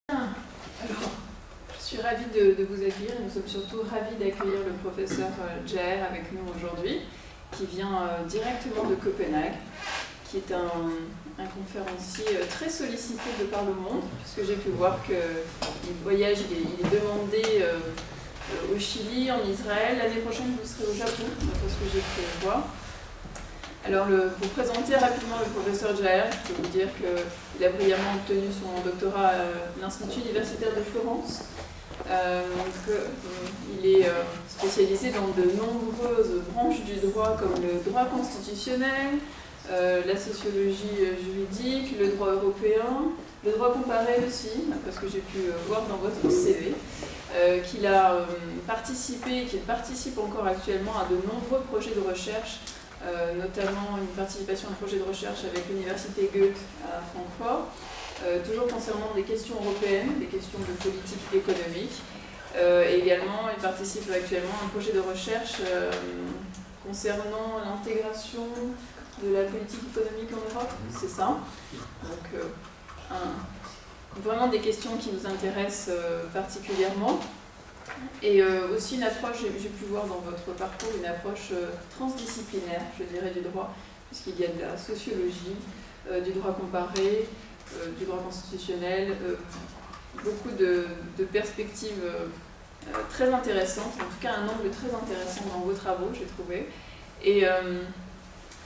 Alors, je suis ravie de vous accueillir. Nous sommes surtout ravis d'accueillir le professeur Jaer avec nous aujourd'hui, qui vient directement de Copenhague, qui est un conférencier très sollicité de par le monde, puisque j'ai pu voir qu'il voyage, il est demandé au Chili, en Israël. L'année prochaine, vous serez au Japon, d'après ce que j'ai pu voir. Alors, pour présenter rapidement le professeur Jaer, je peux vous dire qu'il a brillamment obtenu son doctorat à l'Institut universitaire de Florence. Il est spécialisé dans de nombreuses branches du droit, comme le droit constitutionnel, la sociologie juridique, le droit européen, le droit comparé aussi, parce que j'ai pu voir dans votre CV, qu'il a participé et qu'il participe encore actuellement à de nombreux projets de recherche, notamment une participation à un projet de recherche avec l'université Goethe à Francfort, toujours concernant des questions européennes, des questions de politique économique. Et également, il participe actuellement à un projet de recherche concernant l'intégration de la politique économique en Europe, c'est ça. Donc, vraiment des questions qui nous intéressent particulièrement. Et aussi une approche, j'ai pu voir dans votre parcours, une approche transdisciplinaire, je dirais, du droit, puisqu'il y a de la sociologie, du droit comparé, du droit constitutionnel, beaucoup de perspectives très intéressantes, en tout cas un angle très intéressant dans vos travaux, j'ai trouvé. Et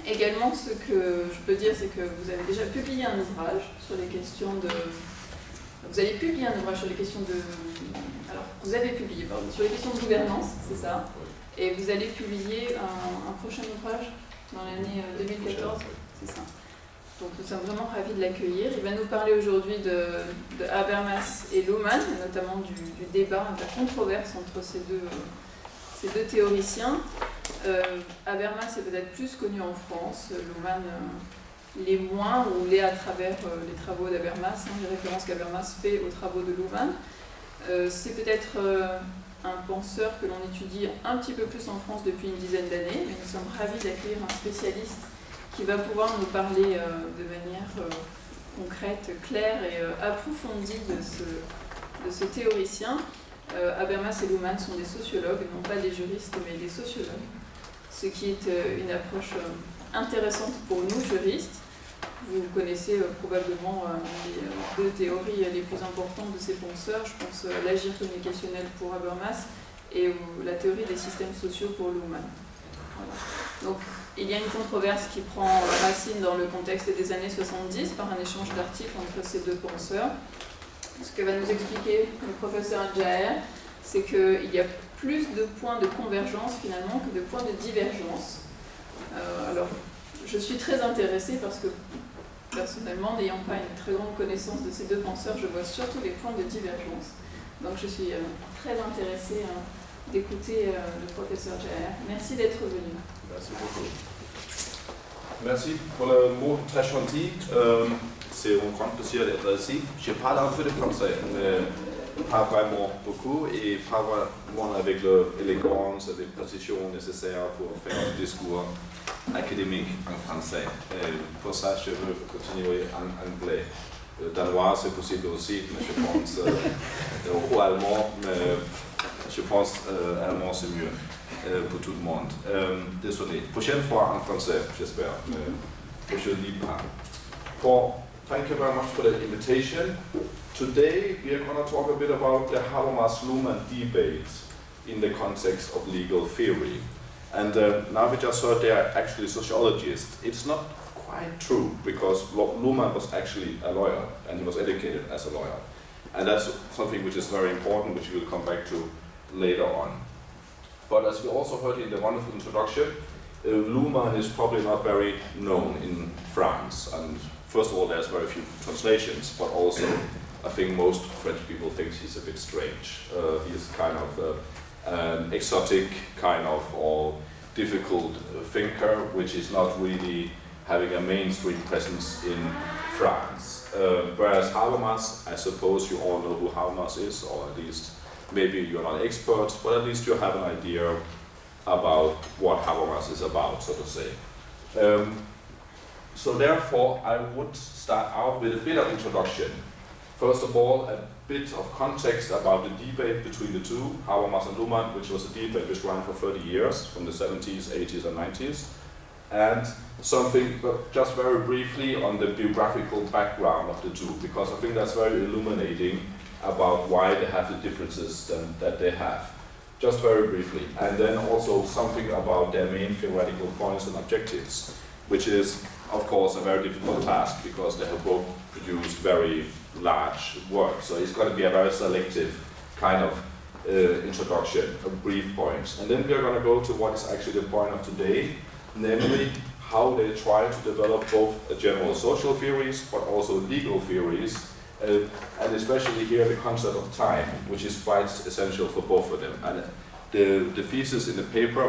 également, ce que je peux dire, c'est que vous avez déjà publié un ouvrage sur les questions de... Vous avez publié un ouvrage sur les questions de... Alors, vous avez publié, pardon, sur les questions de gouvernance, c'est ça. Et vous allez publier un prochain ouvrage dans l'année 2014, c'est ça. Donc nous sommes vraiment ravis de l'accueillir. Il va nous parler aujourd'hui de Habermas et Luhmann, notamment du débat, de la controverse entre ces deux théoriciens. Habermas est peut-être plus connu en France, Luhmann l'est moins, ou l'est à travers les travaux d'Habermas, les références qu'Habermas fait aux travaux de Luhmann. C'est peut-être un penseur que l'on étudie un petit peu plus en France depuis une dizaine d'années, mais nous sommes ravis d'accueillir un spécialiste qui va pouvoir nous parler de manière concrète, claire et approfondie de ce théoricien. Habermas et Luhmann sont des sociologues, non pas des juristes, mais des sociologues, ce qui est une approche intéressante pour nous, juristes. Vous connaissez probablement les deux théories les plus importantes de ces penseurs, je pense l'agir communicationnel pour Habermas et la théorie des systèmes sociaux pour Luhmann. Voilà. Donc, il y a une controverse qui prend racine dans le contexte des années 70 par un échange d'articles entre ces deux penseurs. Ce que va nous expliquer le professeur Jaer, c'est qu'il y a plus de points de convergence finalement que de points de divergence. Alors, je suis très intéressée parce que personnellement, n'ayant pas une très grande connaissance de ces deux penseurs, je vois surtout les points de divergence. Donc je suis très intéressée d'écouter le professeur Jaer. Merci d'être venu. Merci beaucoup. Merci pour le mot très gentil. C'est un grand plaisir d'être ici. Je parle un peu de français, mais pas vraiment beaucoup, et pas vraiment avec l'élégance et les précisions nécessaires pour faire un discours académique en français. Et pour ça, je veux continuer en anglais. Le danois, c'est possible aussi, mais je pense, ou allemand, mais je pense allemand c'est mieux pour tout le monde. Désolé. Prochaine fois en français, j'espère, mais je ne lis pas. Bon, thank you very much for the invitation. Today, we are going to talk a bit about the Habermas-Luhmann debate in the context of legal theory. And now we just heard they are actually sociologists. It's not quite true, because Luhmann was actually a lawyer, and he was educated as a lawyer. And that's something which is very important, which we'll come back to later on. But as we also heard in the wonderful introduction, Luhmann is probably not very known in France. And first of all, there's very few translations, but also I think most French people think he's a bit strange. He's kind of an exotic, kind of, or difficult thinker, which is not really having a mainstream presence in France. Whereas Habermas, I suppose you all know who Habermas is, or at least maybe you're not experts, but at least you have an idea about what Habermas is about, so to say. So therefore, I would start out with a bit of introduction. First of all, a bit of context about the debate between the two, Habermas and Luhmann, which was a debate which ran for 30 years, from the 70s, 80s and 90s. And something, but just very briefly, on the biographical background of the two, because I think that's very illuminating about why they have the differences that they have. Just very briefly. And then also something about their main theoretical points and objectives, which is, of course, a very difficult task, because they have both produced very large work. So it's going to be a very selective kind of introduction, of brief points. And then we're going to go to what is actually the point of today, namely how they try to develop both general social theories, but also legal theories, and especially here the concept of time, which is quite essential for both of them. And the thesis in the paper,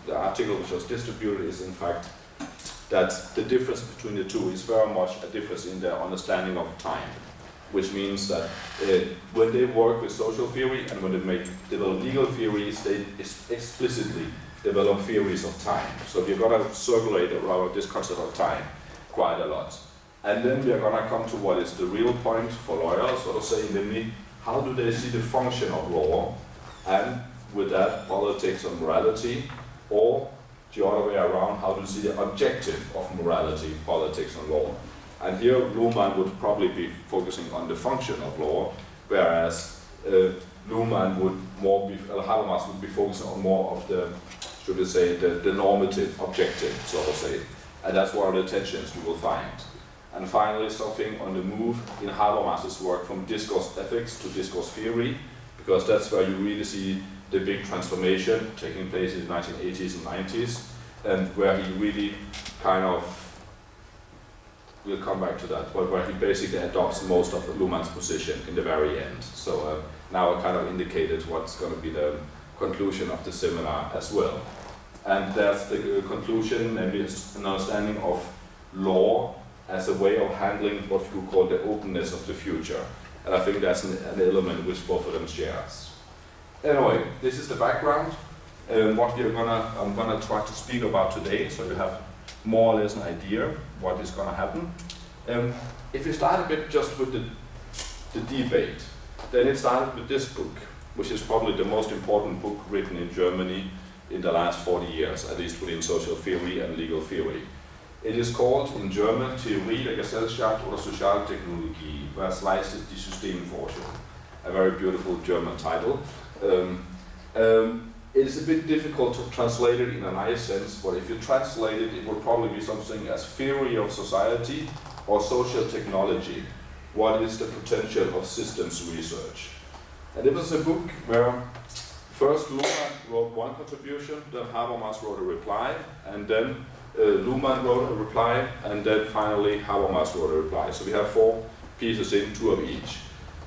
the article which was distributed, is in fact that the difference between the two is very much a difference in their understanding of time, which means that when they work with social theory and when they develop legal theories, they explicitly develop theories of time. So we're going to circulate around this concept of time quite a lot. And then we are going to come to what is the real point for lawyers, so to say, namely, how do they see the function of law, and with that, politics and morality, or the other way around, how do you see the objective of morality, politics and law. And here Luhmann would probably be focusing on the function of law, whereas Luhmann would more be, Habermas would be focusing on more of the, should we say, the normative objective, so to say. And that's one of the tensions you will find. And finally, something on the move in Habermas's work from discourse ethics to discourse theory, because that's where you really see the big transformation taking place in the 1980s and 90s, and where he really kind of, we'll come back to that, but where he basically adopts most of Luhmann's position in the very end. So now I kind of indicated what's going to be the conclusion of the seminar as well. And that's the conclusion, namely an understanding of law as a way of handling what you call the openness of the future. And I think that's an element which both of them shares. Anyway, this is the background, and what I'm gonna try to speak about today, so you have more or less an idea what is gonna happen. If you start a bit just with the debate, then it started with this book, which is probably the most important book written in Germany in the last 40 years, at least within social theory and legal theory. It is called in German Theorie der Gesellschaft oder Sozialtechnologie, was leistet die Systemforschung. A very beautiful German title. It is a bit difficult to translate it in a nice sense, but if you translate it, it would probably be something as theory of society or social technology. What is the potential of systems research? And it was a book where first Luhmann wrote one contribution, then Habermas wrote a reply, and then Luhmann wrote a reply, and then finally Habermas wrote a reply. So we have 4 pieces in, 2 of each.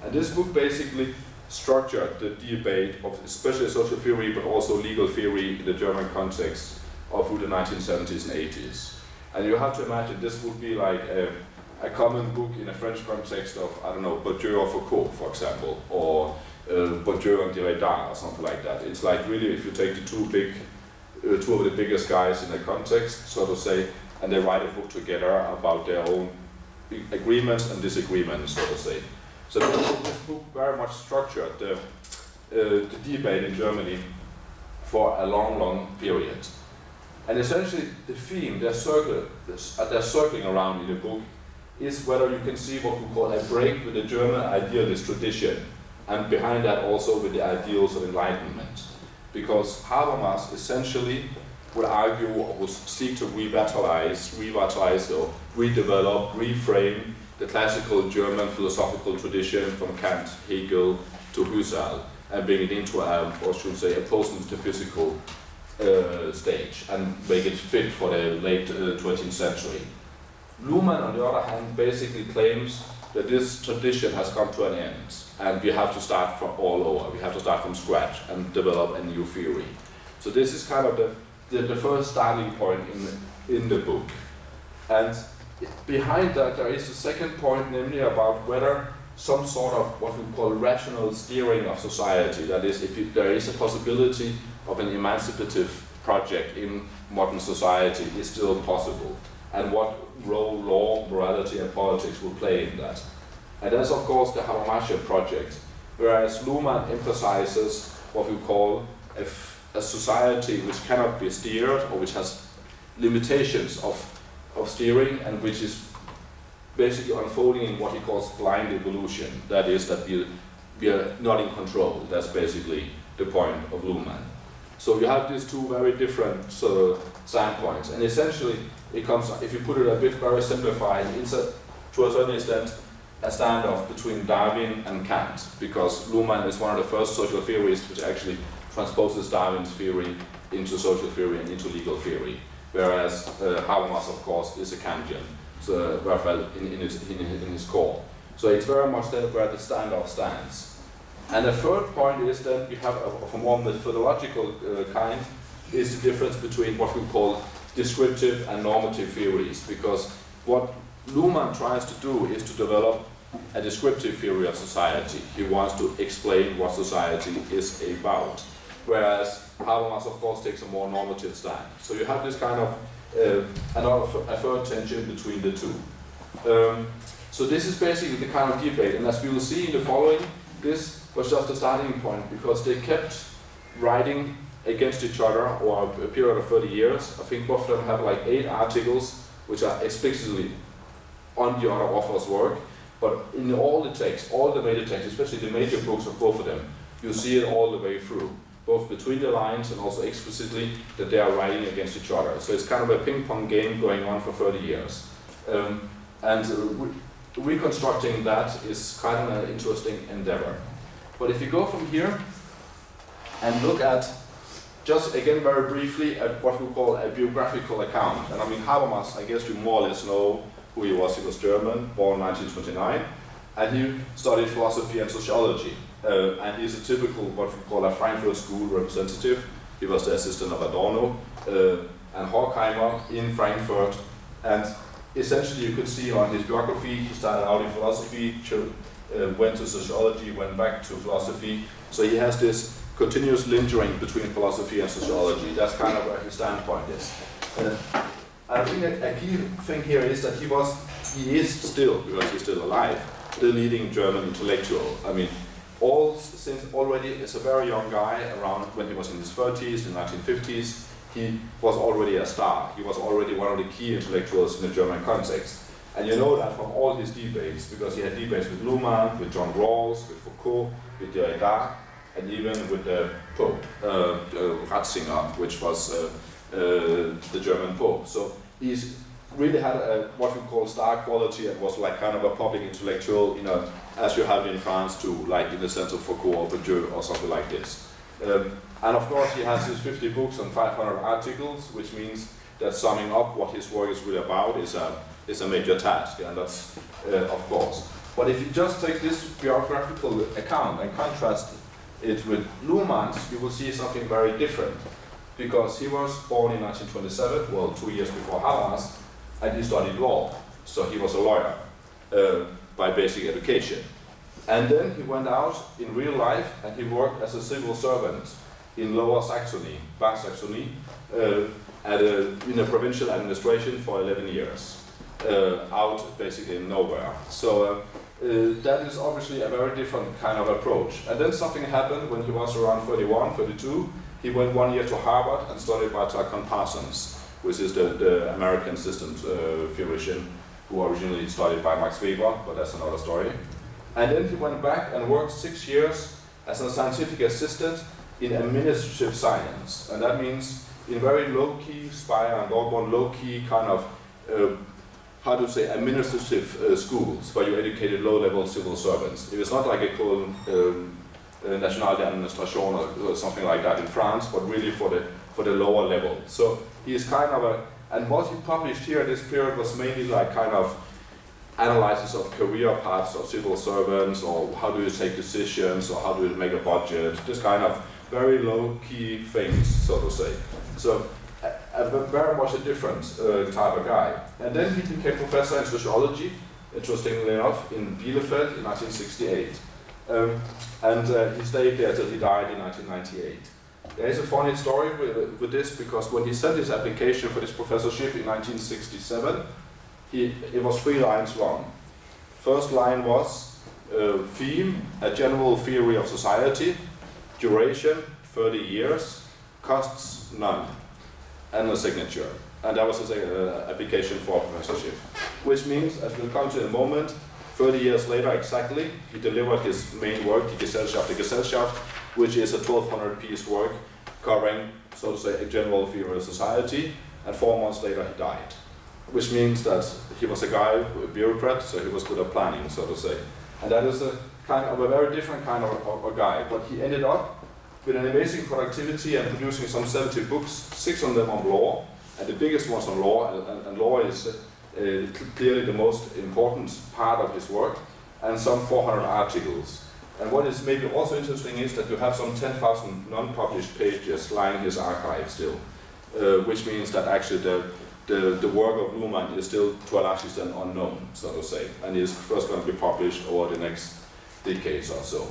And this book basically structured the debate of especially social theory, but also legal theory in the German context of through the 1970s and 80s. And you have to imagine this would be like a common book in a French context of, I don't know, Bourdieu or Foucault, for example, or Bourdieu and Derrida, or something like that. It's like really, if you take the two of the biggest guys in the context, so to say, and they write a book together about their own agreements and disagreements, so to say. So this book very much structured the debate in Germany for a long, long period. And essentially the theme they're circling around in the book is whether you can see what we call a break with the German idealist tradition, and behind that also with the ideals of enlightenment. Because Habermas essentially would argue or would seek to revitalize or redevelop, reframe the classical German philosophical tradition from Kant, Hegel to Husserl, and bring it into a post-metaphysical stage and make it fit for the late 20th century. Luhmann, on the other hand, basically claims that this tradition has come to an end, and we have to start from all over. We have to start from scratch and develop a new theory. So this is kind of the first starting point in the book. And behind that there is a second point, namely about whether some sort of what we call rational steering of society, that is, if there is a possibility of an emancipative project in modern society, is still possible, and what role law, morality and politics will play in that. And that's of course the Habermasian project, whereas Luhmann emphasizes what we call a society which cannot be steered, or which has limitations of steering, and which is basically unfolding in what he calls blind evolution. That is, that we are not in control. That's basically the point of Luhmann. So you have these two very different standpoints, and essentially it comes, if you put it a bit very simplified, it's to a certain extent a standoff between Darwin and Kant, because Luhmann is one of the first social theorists which actually transposes Darwin's theory into social theory and into legal theory, whereas Habermas, of course, is a Kantian, so in his core. So it's very much then where the standoff stands. And the third point is that we have of a more methodological kind, is the difference between what we call descriptive and normative theories, because what Luhmann tries to do is to develop a descriptive theory of society. He wants to explain what society is about, whereas Habermas, of course, takes a more normative stand. So you have this kind of a third tension between the two. So this is basically the kind of debate, and as we will see in the following, this was just a starting point, because they kept writing against each other over a period of 30 years. I think both of them have like 8 articles which are explicitly on the other author's work, but in all the texts, all the major texts, especially the major books of both of them, you see it all the way through, both between the lines and also explicitly that they are writing against each other. So it's kind of a ping-pong game going on for 30 years. Reconstructing that is kind of an interesting endeavor. But if you go from here and look at, just again very briefly, at what we call a biographical account. And I mean, Habermas, I guess you more or less know who he was. He was German, born 1929, and he studied philosophy and sociology. And he's a typical, what we call a Frankfurt School representative. He was the assistant of Adorno and Horkheimer in Frankfurt. And essentially you could see on his biography, he started out in philosophy, went to sociology, went back to philosophy. So he has this continuous lingering between philosophy and sociology. That's kind of where his standpoint is. I think a key thing here is that he is still, because he's still alive, the leading German intellectual. I mean, since already as a very young guy, around when he was in his 30s, in the 1950s, he was already a star. He was already one of the key intellectuals in the German context. And you know that from all his debates, because he had debates with Luhmann, with John Rawls, with Foucault, with Derrida, and even with the Pope, Ratzinger, which was the German Pope. So he's really had what we call star quality, and was like kind of a public intellectual, you know, as you have in France too, like in the sense of Foucault or Bourdieu or something like this. And of course he has his 50 books and 500 articles, which means that summing up what his work is really about is a major task, and that's of course. But if you just take this biographical account and contrast it with Luhmann's, you will see something very different. Because he was born in 1927, well, 2 years before Habermas, and he studied law. So he was a lawyer by basic education. And then he went out in real life and he worked as a civil servant in Lower Saxony, Bas Saxony, in a provincial administration for 11 years, out basically in nowhere. So that is obviously a very different kind of approach. And then something happened when he was around 31, 32. He went 1 year to Harvard and studied by Parsons, which is the American systems theorician who originally studied by Max Weber, but that's another story. And then he went back and worked 6 years as a scientific assistant in administrative science. And that means in very low-key, Speyer and Dortmund, low-key kind of, administrative schools where you educated low-level civil servants. It was not like a National d'Administration or something like that in France, but really for the lower level. So he is kind of and what he published here in this period was mainly like kind of analysis of career paths of civil servants, or how do you take decisions, or how do you make a budget, this kind of very low-key things, so to say. So very much a different type of guy. And then he became professor in sociology, interestingly enough, in Bielefeld in 1968. He stayed there till he died in 1998. There is a funny story with this, because when he sent his application for this professorship in 1967, it was 3 lines long. First line was theme, a general theory of society, duration, 30 years, costs, none, and a signature. And that was his application for a professorship. Which means, as we'll come to in a moment, 30 years later exactly, he delivered his main work, Die Gesellschaft, which is a 1200-piece work covering, so to say, a general theory of society, and 4 months later he died. Which means that he was a guy, a bureaucrat, so he was good at planning, so to say. And that is a kind of a very different kind of a guy, but he ended up with an amazing productivity and producing some 70 books, 6 of them on law, and the biggest ones on law, and law is clearly the most important part of his work, and some 400 articles. And what is maybe also interesting is that you have some 10,000 non-published pages lying in his archive still, which means that actually the work of Luhmann is still to a large extent unknown, so to say, and is first going to be published over the next decades or so.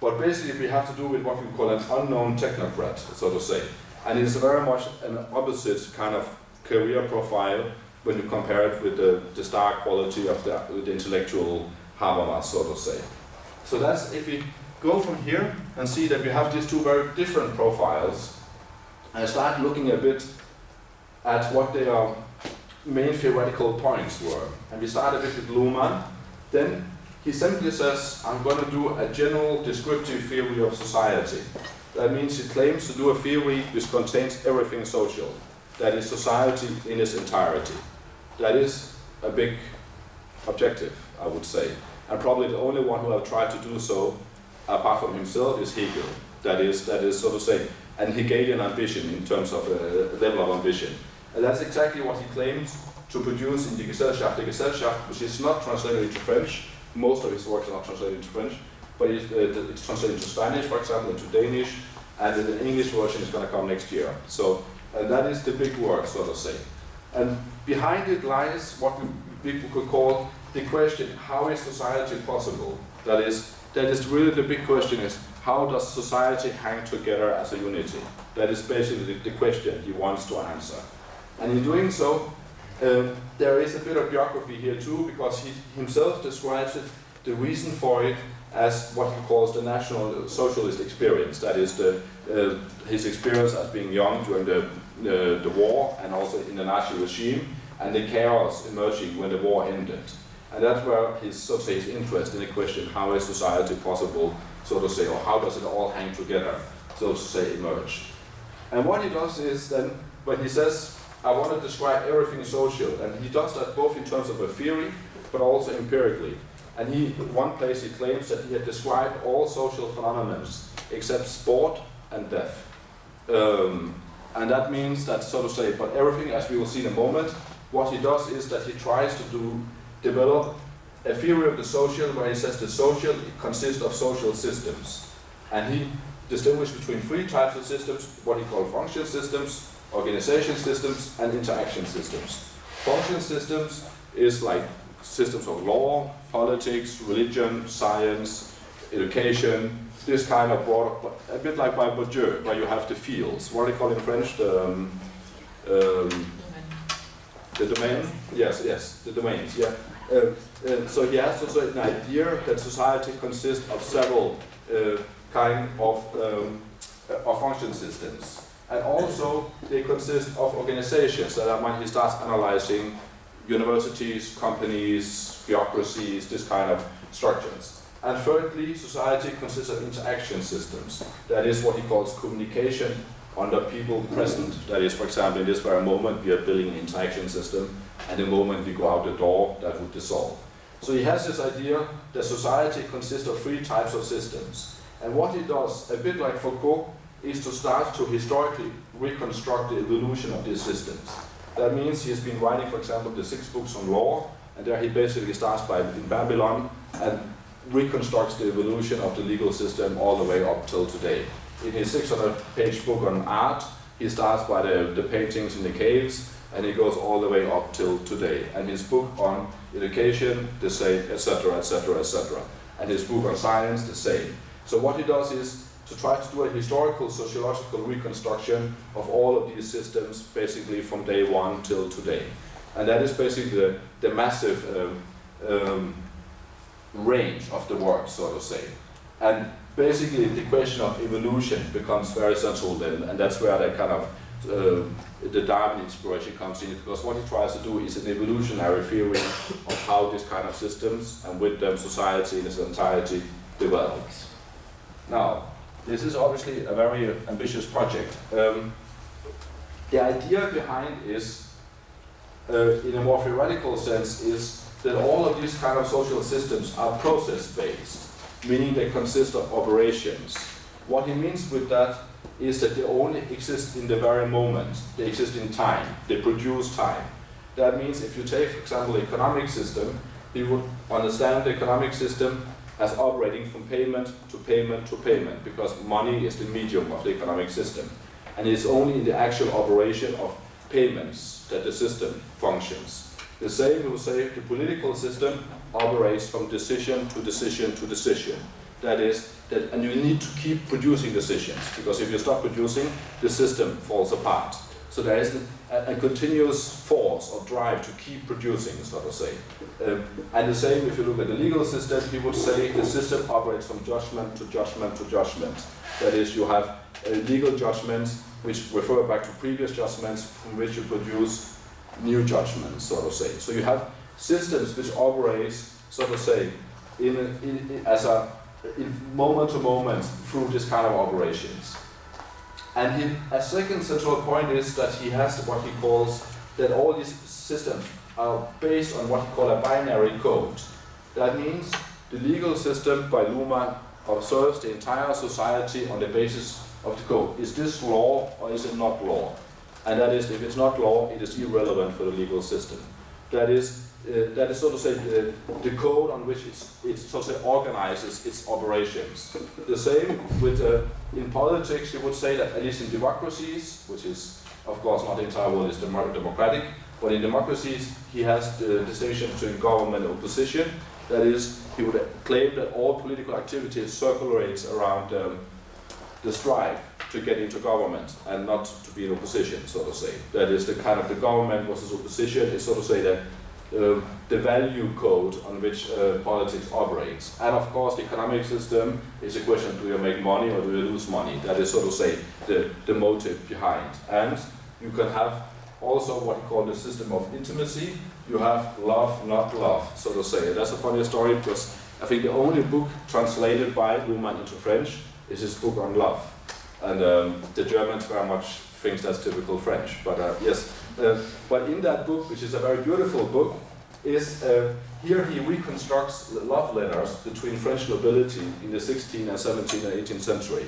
But basically we have to do with what we call an unknown technocrat, so to say. And it is very much an opposite kind of career profile when you compare it with the star quality of the intellectual Habermas, so to say. So that's, if we go from here and see that we have these two very different profiles, and start looking a bit at what their main theoretical points were. And we start a bit with Luhmann. Then he simply says, I'm going to do a general descriptive theory of society. That means he claims to do a theory which contains everything social. That is society in its entirety. That is a big objective, I would say. And probably the only one who have tried to do so, apart from himself, is Hegel. That is, so to say, an Hegelian ambition in terms of level of ambition. And that's exactly what he claims to produce in Die Gesellschaft, which is not translated into French. Most of his works are not translated into French, but it's translated into Spanish, for example, into Danish, and the English version is going to come next year. So that is the big work, so to say. And behind it lies what we could call the question, how is society possible? That is really the big question is, how does society hang together as a unity? That is basically the question he wants to answer. And in doing so, there is a bit of biography here too, because he himself describes it, the reason for it, as what he calls the National Socialist experience. That is his experience as being young during the war, and also in the Nazi regime, and the chaos emerging when the war ended. And that's where his, so to say, his interest in the question, how is society possible, so to say, or how does it all hang together, so to say, emerged. And what he does is then, when he says, I want to describe everything social, and he does that both in terms of a theory, but also empirically. And one place he claims that he had described all social phenomena except sport and death. And that means that, so to say, but everything, as we will see in a moment, what he does is that he tries to develop a theory of the social where he says the social consists of social systems. And he distinguishes between 3 types of systems, what he calls function systems, organization systems, and interaction systems. Function systems is like systems of law, politics, religion, science, education, this kind of broad, a bit like by Bourdieu, where you have the fields. What do they call in French? The domain? Yes, the domains, yeah. So he has also an idea that society consists of several kind of function systems. And also they consist of organizations that when he starts analyzing universities, companies, bureaucracies, this kind of structures. And thirdly, society consists of interaction systems. That is what he calls communication under people present. That is, for example, in this very moment we are building an interaction system, and the moment we go out the door, that would dissolve. So he has this idea that society consists of 3 types of systems. And what he does, a bit like Foucault, is to start to historically reconstruct the evolution of these systems. That means he has been writing, for example, the 6 books on law, and there he basically starts by in Babylon and reconstructs the evolution of the legal system all the way up till today. In his 600-page book on art, he starts by the paintings in the caves, and he goes all the way up till today. And his book on education, the same, etc., etc., etc. And his book on science, the same. So what he does is to try to do a historical, sociological reconstruction of all of these systems, basically from day 1 till today. And that is basically the massive range of the work, so to say. And basically the question of evolution becomes very central then, and that's where the kind of the Darwin inspiration comes in, because what he tries to do is an evolutionary theory of how these kind of systems and with them society in its entirety develops. Now, this is obviously a very ambitious project. The idea behind is, in a more theoretical sense, is that all of these kind of social systems are process-based, meaning they consist of operations. What he means with that is that they only exist in the very moment. They exist in time. They produce time. That means if you take, for example, the economic system, you would understand the economic system as operating from payment to payment to payment, because money is the medium of the economic system. And it's only in the actual operation of payments that the system functions. The same, we will say, the political system operates from decision to decision to decision. That is, and you need to keep producing decisions, because if you stop producing, the system falls apart. So there is a continuous force or drive to keep producing, so to say. And the same, if you look at the legal system, you would say the system operates from judgment to judgment to judgment. That is, you have legal judgments which refer back to previous judgments from which you produce new judgments, so to say. So you have systems which operate, so to say, in moment to moment through this kind of operations. And a second central point is that he has what he calls that all these systems are based on what he calls a binary code. That means the legal system by Luhmann observes the entire society on the basis of the code. Is this law or is it not law? And that is, if it's not law, it is irrelevant for the legal system. That is so to say the code on which it so to say organizes its operations. The same with in politics, you would say that at least in democracies, which is of course not the entire world is democratic, but in democracies he has the distinction between government and opposition. That is, he would claim that all political activity circulates around the strive to get into government and not to be in opposition, so to say. That is the kind of the government versus opposition is so to say that the value code on which politics operates. And of course the economic system is a question, do you make money or do you lose money? That is so to say the motive behind. And you can have also what you call the system of intimacy. You have love, not love, so to say. And that's a funny story, because I think the only book translated by Luhmann into French is his book on love. And the Germans very much think that's typical French, but yes. But in that book, which is a very beautiful book, is here he reconstructs love letters between French nobility in the 16th and 17th and 18th century.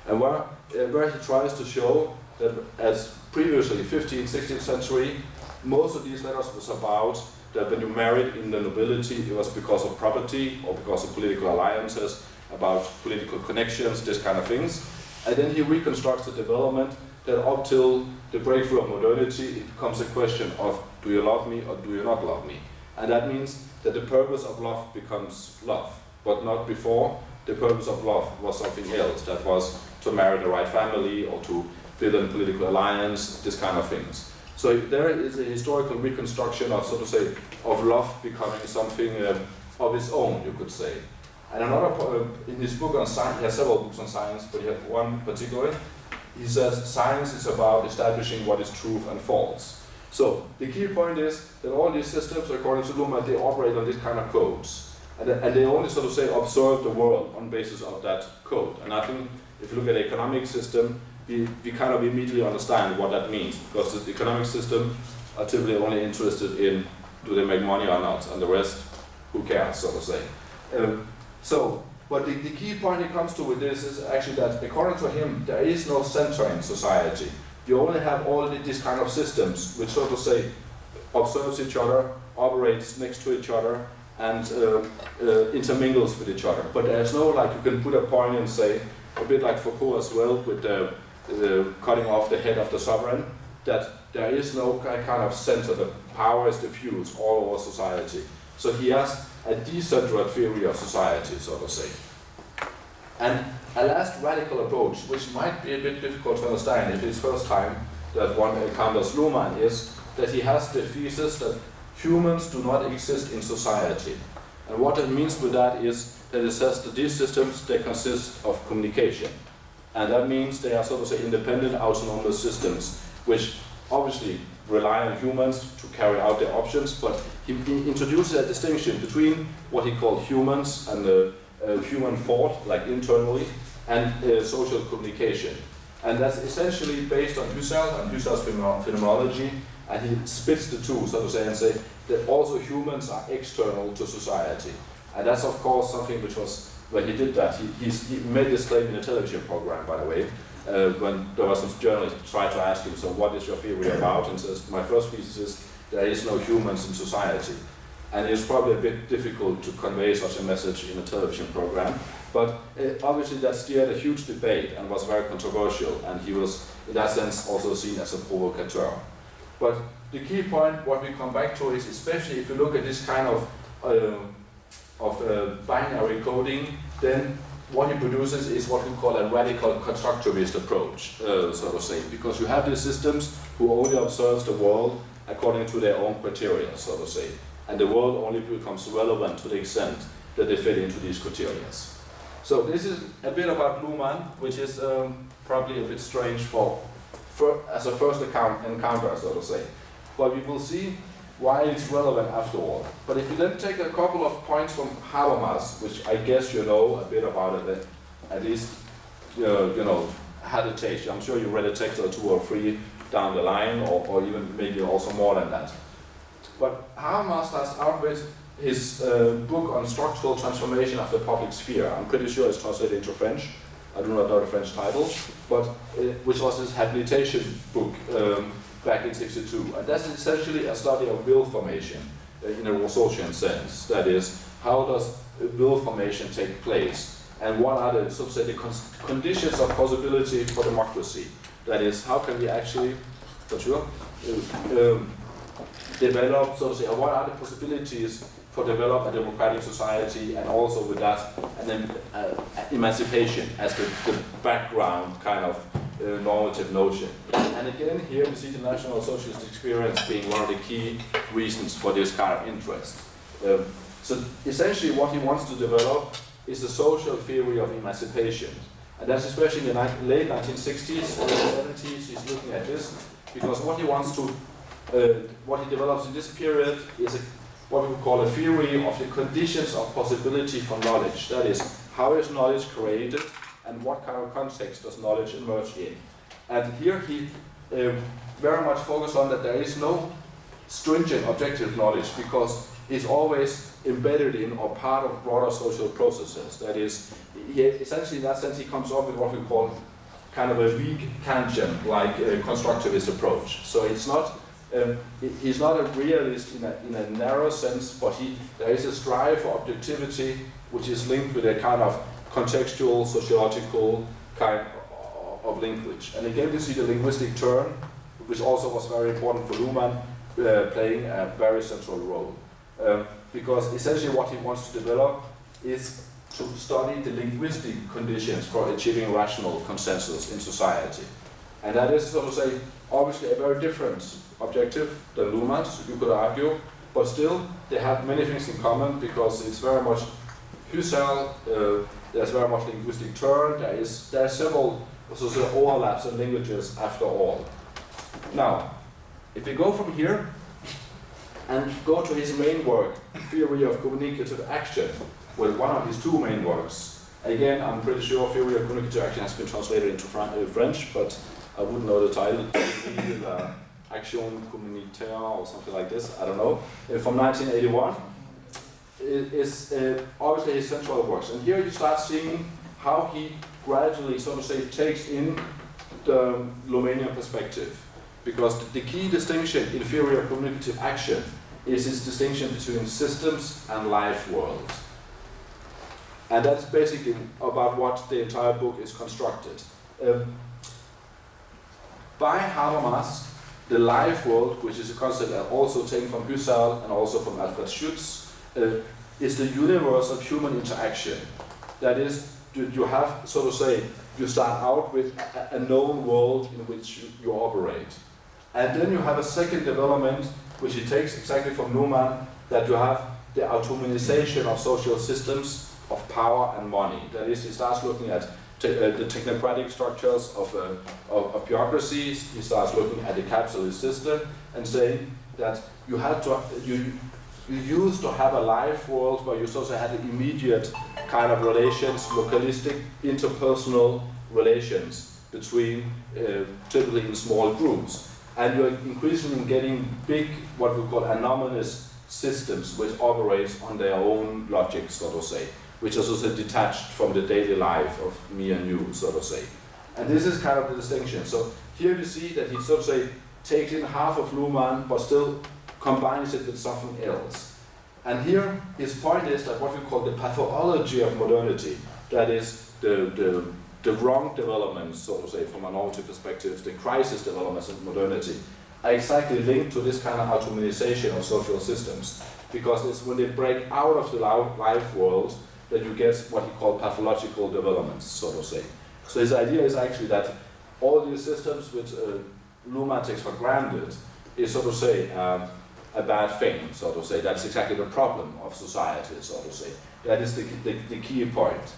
And where he tries to show that as previously, 15th, 16th century, most of these letters was about that when you married in the nobility, it was because of property or because of political alliances, about political connections, this kind of things. And then he reconstructs the development that up till the breakthrough of modernity, it becomes a question of, do you love me or do you not love me? And that means that the purpose of love becomes love, but not before. The purpose of love was something else, that was to marry the right family or to build a political alliance, this kind of things. So there is a historical reconstruction of, so to say, of love becoming something of its own, you could say. And another, in his book on science, he has several books on science, but he has one particular. He says science is about establishing what is truth and false. So the key point is that all these systems, according to Luhmann, they operate on these kind of codes. And they only, so to say, observe the world on basis of that code. And I think if you look at the economic system, we kind of immediately understand what that means, because the economic system are typically only interested in do they make money or not, and the rest, who cares, so to say. But the key point he comes to with this is actually that, according to him, there is no center in society. You only have all these kind of systems which, so to say, observes each other, operates next to each other, and intermingles with each other. But there's no, like, you can put a point and say, a bit like Foucault as well, with the cutting off the head of the sovereign, that there is no kind of center. The power is diffused all over society. So he has a decentralized theory of society, so to say. And a last radical approach, which might be a bit difficult to understand if it's first time that one encounters Luhmann, is that he has the thesis that humans do not exist in society. And what it means with that is that it says that these systems, they consist of communication. And that means they are, so to say, independent autonomous systems, which obviously rely on humans to carry out their options, but he introduces a distinction between what he called humans and human thought, like internally, and social communication. And that's essentially based on Husserl and Husserl's phenomenology, and he splits the two, so to say, and say that also humans are external to society. And that's of course something which was, when he did that, he made this claim in a television program, by the way, when there was some journalist tried to ask him, so what is your theory about? And says, my first thesis is, there is no humans in society. And it's probably a bit difficult to convey such a message in a television program. But obviously that steered a huge debate and was very controversial, and he was, in that sense, also seen as a provocateur. But the key point, what we come back to, is especially if you look at this kind of binary coding, then what he produces is what we call a radical constructivist approach, so to say, because you have these systems who only observe the world according to their own criteria, so to say, and the world only becomes relevant to the extent that they fit into these criteria. So this is a bit about Luhmann, which is probably a bit strange as a first encounter, so to say. But we will see why it's relevant after all. But if you then take a couple of points from Habermas, which I guess you know a bit about it, at least you know, had a taste. I'm sure you read a text or two or three down the line, or even maybe also more than that. But Habermas starts out with his book on structural transformation of the public sphere. I'm pretty sure it's translated into French. I do not know the French title, but which was his habilitation book back in '62. And that's essentially a study of will formation in a Rousseauian sense. That is, how does will formation take place? And what are the, so to say, the conditions of possibility for democracy? That is, how can we actually, for sure, develop, so to say, what are the possibilities for develop a democratic society, and also with that, and then emancipation as the background kind of normative notion. And again, here we see the National Socialist experience being one of the key reasons for this kind of interest. So essentially what he wants to develop is the social theory of emancipation. And that's especially in the late 1960s, early 70s, he's looking at this, because what he wants to, what he develops in this period is what we would call a theory of the conditions of possibility for knowledge. That is, how is knowledge created, and what kind of context does knowledge emerge in? And here he very much focuses on that there is no stringent objective knowledge, because it's always embedded in or part of broader social processes. That is, essentially in that sense he comes up with what we call kind of a weak Kantian, like constructivist approach. So it's not, he's not a realist in a narrow sense, but there is a strive for objectivity which is linked with a kind of contextual, sociological kind of linkage. And again we see the linguistic turn, which also was very important for Luhmann, playing a very central role. Because essentially what he wants to develop is to study the linguistic conditions for achieving rational consensus in society. And that is, so to say, obviously a very different objective than Luhmann's, you could argue, but still they have many things in common, because it's very much Husserl, there's very much linguistic turn, there are several overlaps in languages after all. Now, if we go from here and go to his main work, Theory of Communicative Action, well, one of his two main works. Again, I'm pretty sure Theory of Communicative Action has been translated into French, but I wouldn't know the title. Action communautaire or something like this, I don't know. From 1981. It is obviously his central works. And here you start seeing how he gradually, so to say, takes in the Luhmannian perspective. Because the key distinction in Theory of Communicative Action is this distinction between systems and life world. And that's basically about what the entire book is constructed. By Habermas, the life world, which is a concept also taken from Husserl and also from Alfred Schütz, is the universe of human interaction. That is, you have, so to say, you start out with a known world in which you operate. And then you have a second development, which he takes exactly from Luhmann, that you have the autonomization of social systems of power and money. That is, he starts looking at the technocratic structures of bureaucracies. He starts looking at the capitalist system and saying that you used to have a life world where you also had immediate kind of relations, localistic, interpersonal relations between typically in small groups. And you're increasingly getting big, what we call anomalous systems which operate on their own logic, so to say, which is also detached from the daily life of me and you, so to say. And this is kind of the distinction. So here we see that he, so to say, takes in half of Luhmann, but still combines it with something else. And here his point is that what we call the pathology of modernity, that is the wrong developments, so to say, from a normative perspective, the crisis developments of modernity, are exactly linked to this kind of autonomization of social systems. Because it's when they break out of the life world that you get what he called pathological developments, so to say. So his idea is actually that all these systems which Luhmann takes for granted is, so to say, a bad thing, so to say. That's exactly the problem of society, so to say. That is the key point.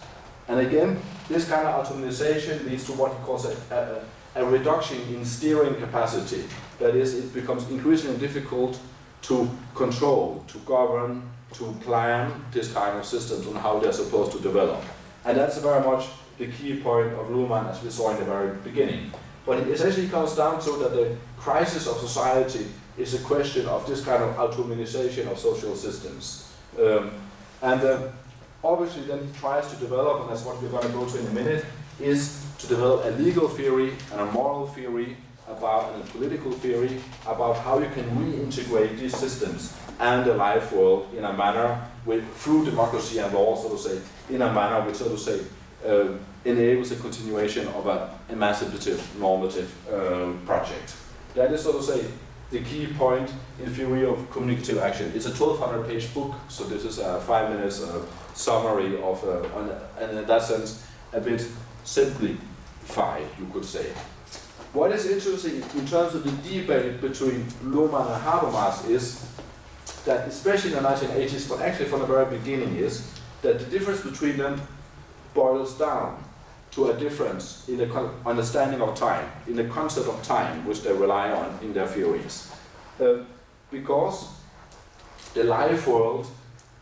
And again, this kind of autonomization leads to what he calls a reduction in steering capacity. That is, it becomes increasingly difficult to control, to govern, to plan this kind of systems and how they're supposed to develop. And that's very much the key point of Luhmann, as we saw in the very beginning. But it essentially comes down to that the crisis of society is a question of this kind of autonomization of social systems. Obviously then he tries to develop, and that's what we're going to go to in a minute, is to develop a legal theory and a moral theory about, and a political theory about how you can reintegrate these systems and the life world in a manner through democracy and law, so to say, in a manner which, so to say, enables a continuation of an emancipative normative project. That is, so to say, the key point in theory of communicative action. It's a 1,200-page book, so this is a 5 minutes summary of, and in that sense, a bit simplified, you could say. What is interesting in terms of the debate between Luhmann and Habermas is that, especially in the 1980s, but actually from the very beginning, is that the difference between them boils down to a difference in the understanding of time, in the concept of time, which they rely on in their theories. Because the life world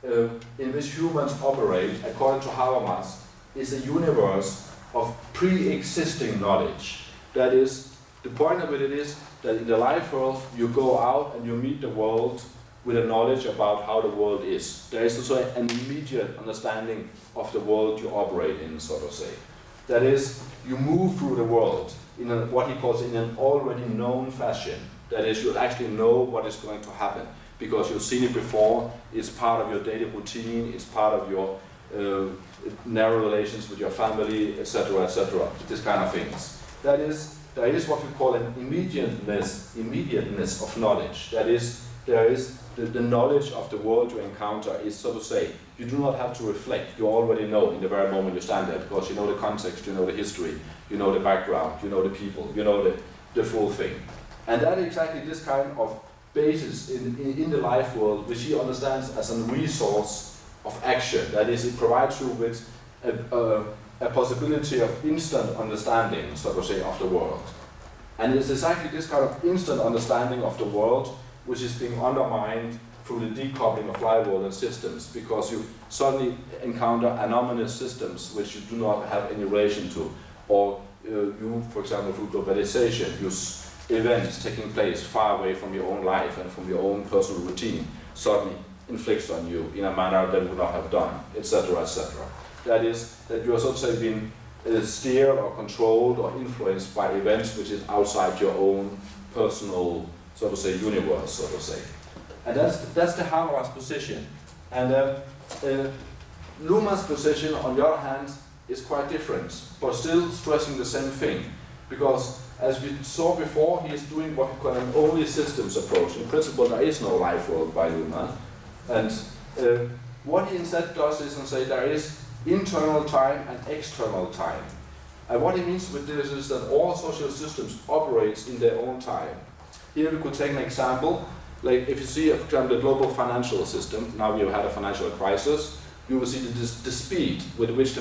in which humans operate, according to Habermas, is a universe of pre-existing knowledge. That is, the point of it is that in the life world, you go out and you meet the world with a knowledge about how the world is. There is also an immediate understanding of the world you operate in, so to say. That is, you move through the world in what he calls in an already known fashion. That is, you actually know what is going to happen because you've seen it before, it's part of your daily routine, it's part of your narrow relations with your family, etc., this kind of things. That is, there is what we call an immediateness of knowledge. That is, there is the knowledge of the world you encounter is, so to say, you do not have to reflect. You already know in the very moment you stand there because you know the context, you know the history, you know the background, you know the people, you know the full thing. And that is exactly this kind of basis in the life world, which he understands as a resource of action. That is, it provides you with a possibility of instant understanding, so to say, of the world. And it's exactly this kind of instant understanding of the world which is being undermined through the decoupling of life world and systems, because you suddenly encounter anomalous systems which you do not have any relation to, or you, for example, through globalization, use events taking place far away from your own life and from your own personal routine suddenly inflicts on you in a manner that you would not have done, etc., etc. That is, that you are, so to say, being steered or controlled or influenced by events which is outside your own personal, so to say, universe, so to say. And that's the Habermas position. And Luhmann's position, on the other hand, is quite different, but still stressing the same thing. Because, as we saw before, he is doing what we call an only systems approach. In principle, there is no life world by Luhmann. And what he instead does is say there is internal time and external time. And what he means with this is that all social systems operate in their own time. Here we could take an example. like if you see, for example, the global financial system, now we have had a financial crisis, you will see the speed with which the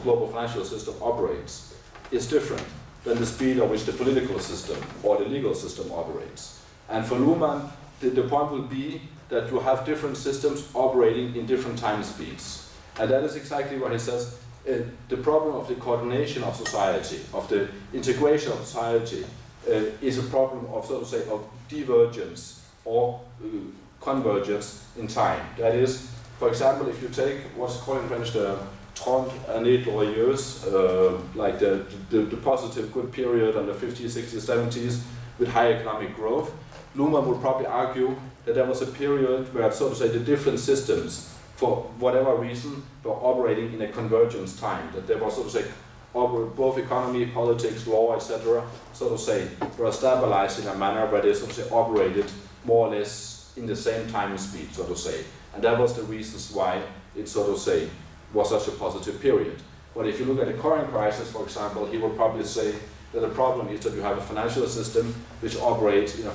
global financial system operates is different than the speed at which the political system or the legal system operates. And for Luhmann, the point will be that you have different systems operating in different time speeds. And that is exactly what he says, the problem of the coordination of society, of the integration of society, is a problem of, so to say, of divergence or convergence in time. That is, for example, if you take what's called in French the 30 années glorieuses, like the positive good period in the 50s, 60s, 70s with high economic growth, Luhmann would probably argue that there was a period where, so to say, the different systems, for whatever reason, were operating in a convergence time, that there was, so to say, both economy, politics, law, etc., so to say, were stabilized in a manner where they, so to say, operated more or less in the same time speed, so to say. And that was the reasons why it, so to say, was such a positive period. But if you look at the current crisis, for example, he would probably say that the problem is that you have a financial system which operates in a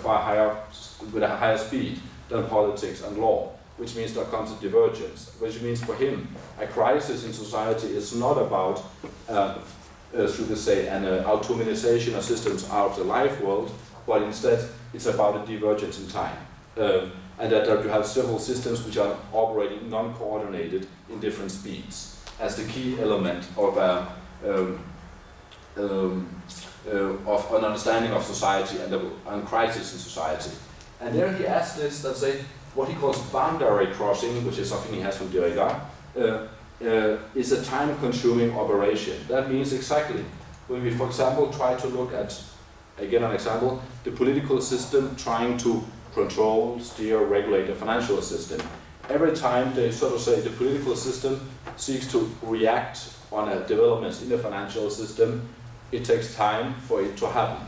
with a higher speed than politics and law, which means there comes a divergence, which means for him, a crisis in society is not about, should we say, an automatization of systems out of the life world, but instead it's about a divergence in time. And that you have several systems which are operating non-coordinated in different speeds as the key element of an understanding of society and crisis in society. And there he adds this, let's say, what he calls boundary crossing, which is something he has from Derrida, is a time-consuming operation. That means exactly when we, for example, try to look at, again an example, the political system trying to control, steer, regulate the financial system. Every time they sort of say the political system seeks to react on a development in the financial system, it takes time for it to happen.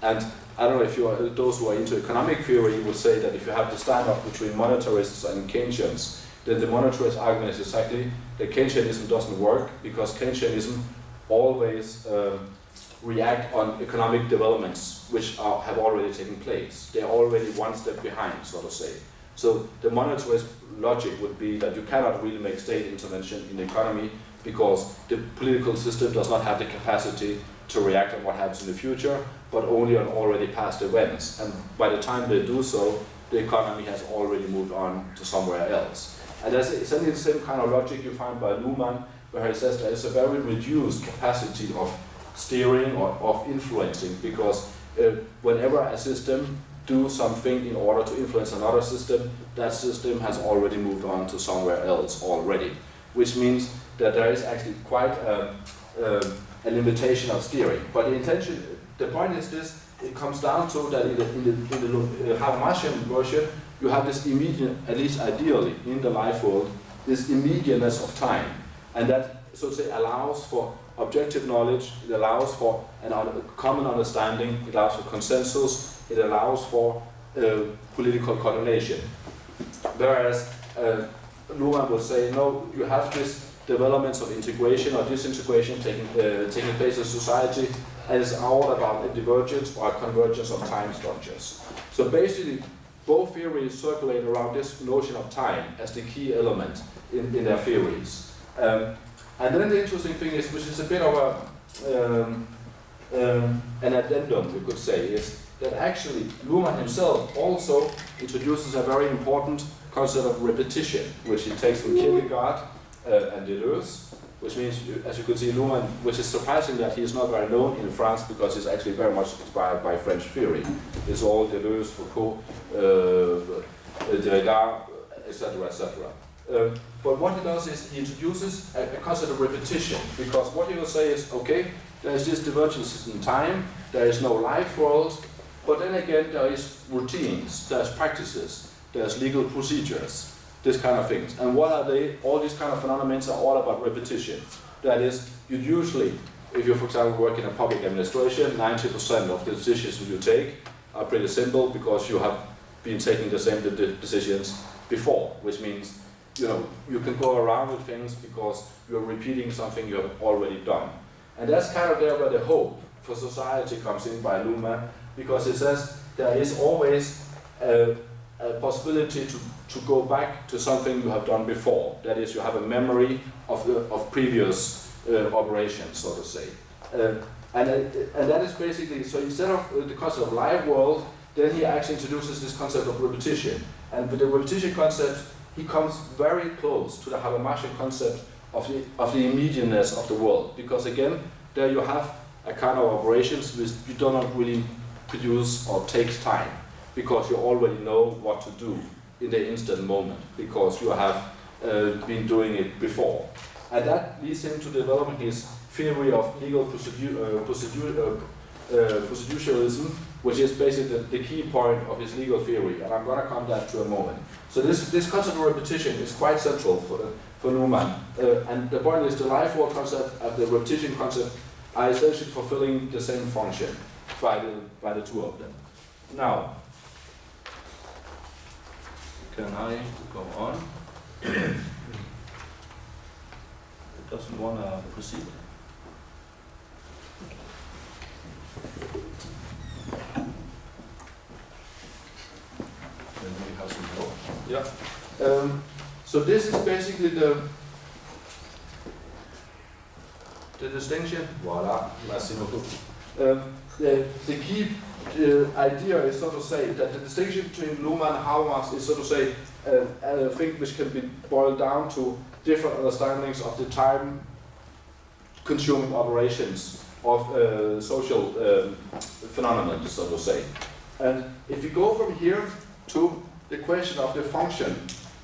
And I don't know if you are, those who are into economic theory would say that if you have the standoff between monetarists and Keynesians, then the monetarist argument is exactly that Keynesianism doesn't work because Keynesianism always react on economic developments which have already taken place. They're already one step behind, so to say. So the monetarist logic would be that you cannot really make state intervention in the economy because the political system does not have the capacity to react on what happens in the future, but only on already past events. And by the time they do so, the economy has already moved on to somewhere else. And that's exactly the same kind of logic you find by Luhmann, where he says there is a very reduced capacity of steering or of influencing, because whenever a system do something in order to influence another system, that system has already moved on to somewhere else already, which means that there is actually quite a limitation of steering. But the point is this, it comes down to that in the Habermasian version, you have this immediate, at least ideally in the life world, this immediateness of time. And that, so to say, allows for objective knowledge, it allows for a common understanding, it allows for consensus, it allows for political coordination. Whereas Luhmann would say, no, you have this developments of integration or disintegration taking place in society, and it's all about a divergence or a convergence of time structures. So basically, both theories circulate around this notion of time as the key element in their theories. And then the interesting thing is, which is a bit of an addendum, we could say, is that actually Luhmann himself also introduces a very important concept of repetition, which he takes from Kierkegaard and Deleuze, which means, as you could see, Luhmann, which is surprising that he is not very known in France because he's actually very much inspired by French theory. It's all Deleuze, Foucault, Derrida, etc., etc. But what he does is he introduces a concept of repetition, because what he will say is, okay, there is this divergence in time, there is no life world, but then again there is routines, there's practices, there's legal procedures, this kind of things. And what are they? All these kind of phenomena are all about repetition. That is, you usually, if you, for example, work in a public administration, 90% of the decisions you take are pretty simple because you have been taking the same decisions before, which means, you know, you can go around with things because you're repeating something you have already done. And that's kind of there where the hope for society comes in by Luhmann, because it says there is always a possibility to go back to something you have done before. That is, you have a memory of previous operations, so to say. And that is basically, so instead of the concept of live world, then he actually introduces this concept of repetition. And with the repetition concept, he comes very close to the Habermasian concept of the immediateness of the world. Because again, there you have a kind of operations which you do not really produce or takes time, because you already know what to do in the instant moment, because you have been doing it before. And that leads him to developing his theory of legal proceduralism, which is basically the key point of his legal theory, and I'm going to come to that to a moment. So this concept of repetition is quite central for Luhmann, and the point is the life world concept and the repetition concept are essentially fulfilling the same function by the two of them. Now, can I go on? It doesn't want to proceed. Then we have some more. Yeah. So this is basically the distinction. Voila. Merci beaucoup. The key idea is, so to say, that the distinction between Luhmann and Habermas is, so to say, a thing which can be boiled down to different understandings of the time-consuming operations of social phenomena, so to say. And if we go from here to the question of the function,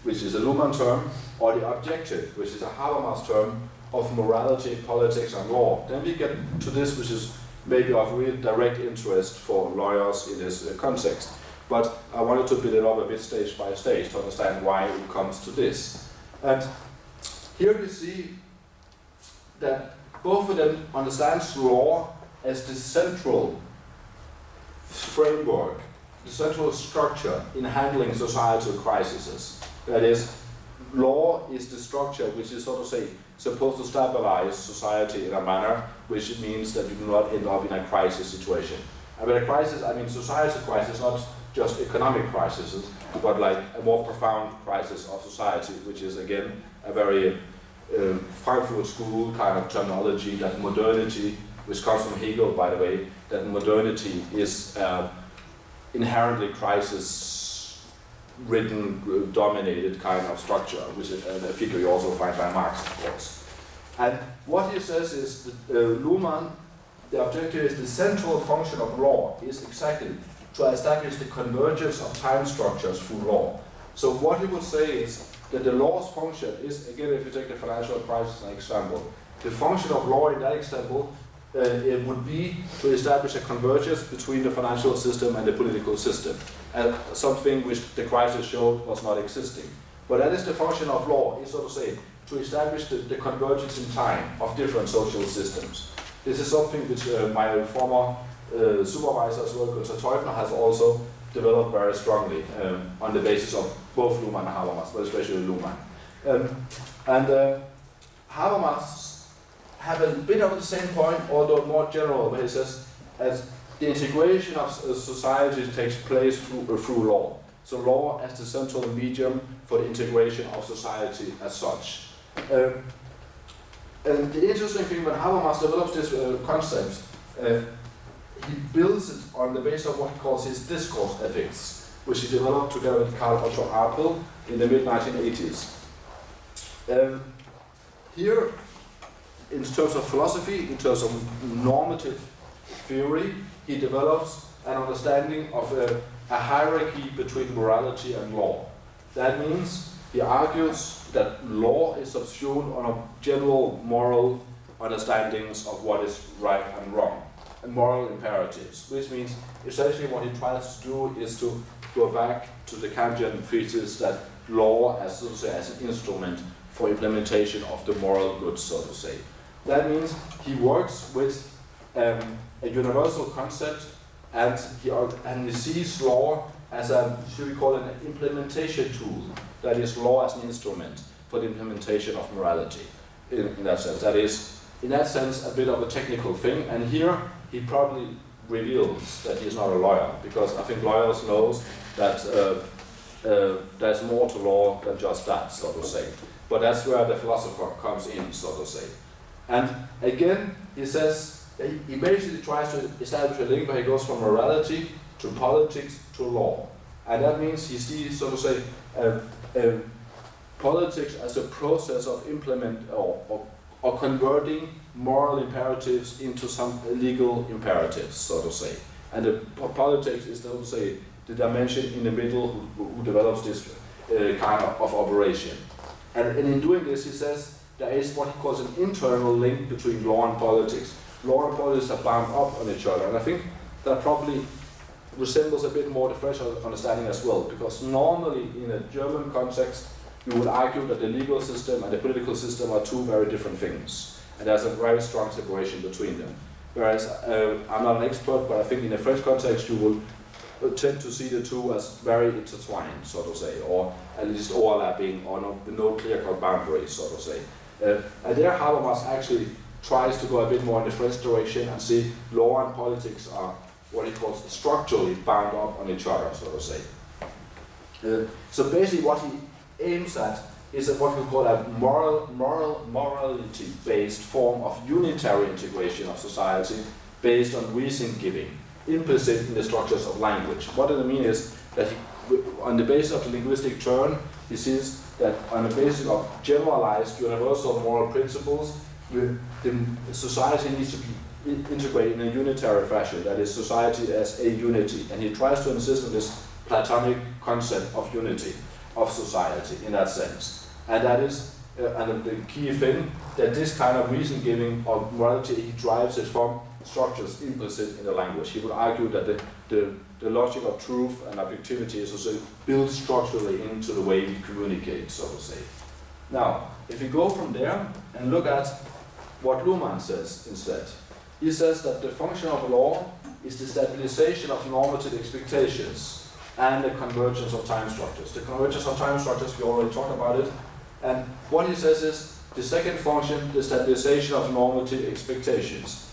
which is a Luhmann term, or the objective, which is a Habermas term, of morality, politics, and law, then we get to this, which is maybe of real direct interest for lawyers in this context. But I wanted to build it up a bit stage by stage to understand why it comes to this. And here we see that both of them understands law as the central framework, the central structure in handling societal crises. That is, law is the structure which is, so to say, supposed to stabilize society in a manner which means that you do not end up in a crisis situation. And by a crisis, I mean societal crisis, not just economic crises, but like a more profound crisis of society, which is again a very Frankfurt School kind of terminology, that modernity, which comes from Hegel, by the way, that modernity is inherently crisis-ridden, dominated kind of structure, which is a figure you also find by Marx, of course. And what he says is that Luhmann, the objective is the central function of law is exactly to establish the convergence of time structures through law. So what he would say is that the law's function is, again, if you take the financial crisis as an example, the function of law in that example it would be to establish a convergence between the financial system and the political system, and something which the crisis showed was not existing. But that is the function of law, is, so to say, to establish the convergence in time of different social systems. This is something which my former supervisor as well, Günther Teufner, has also developed very strongly on the basis of both Luhmann and Habermas, but especially Luhmann. Habermas have a bit of the same point, although more general, where he says, as the integration of society takes place through law. So law as the central medium for the integration of society as such. And the interesting thing when Habermas develops this concept, he builds it on the basis of what he calls his discourse ethics, which he developed together with Karl Otto Apel in the mid-1980s. Here, in terms of philosophy, in terms of normative theory, he develops an understanding of a hierarchy between morality and law. That means he argues that law is subsumed on a general moral understandings of what is right and wrong, and moral imperatives, which means essentially what he tries to do is to go back to the Kantian thesis that law as, so to say, as an instrument for implementation of the moral good, so to say. That means he works with a universal concept, and he sees law as a, should we call it, an implementation tool. That is, law as an instrument for the implementation of morality, in that sense. That is, in that sense, a bit of a technical thing, and here he probably reveals that he is not a lawyer, because I think lawyers know that there's more to law than just that, so to say. But that's where the philosopher comes in, so to say. And again, he says, he basically tries to establish a link where he goes from morality to politics to law. And that means he sees, so to say, politics as a process of or converting moral imperatives into some legal imperatives, so to say. And the politics is, so to say, the dimension in the middle who develops this kind of operation. And in doing this, he says there is what he calls an internal link between law and politics. Law and politics are bound up on each other, and I think that probably resembles a bit more the French understanding as well, because normally in a German context, you would argue that the legal system and the political system are two very different things, and there's a very strong separation between them. Whereas, I'm not an expert, but I think in the French context you will tend to see the two as very intertwined, so to say, or at least overlapping, or no clear-cut boundaries, so to say. And there Habermas actually tries to go a bit more in the French direction and see law and politics are what he calls structurally bound up on each other, so to say. So basically what he aims at is what we call a morality-based form of unitary integration of society based on reason-giving, implicit in the structures of language. What I mean is that on the basis of the linguistic turn, he sees that on the basis of generalized universal moral principles, the society needs to be integrated in a unitary fashion, that is, society as a unity. And he tries to insist on this Platonic concept of unity of society in that sense. And that is and the key thing, that this kind of reason-giving of morality, he drives it from structures implicit in the language. He would argue that the logic of truth and objectivity is also built structurally into the way we communicate, so to say. Now, if we go from there and look at what Luhmann says instead, he says that the function of law is the stabilization of normative expectations and the convergence of time structures. The convergence of time structures, we already talked about it. And what he says is the second function, the stabilization of normative expectations.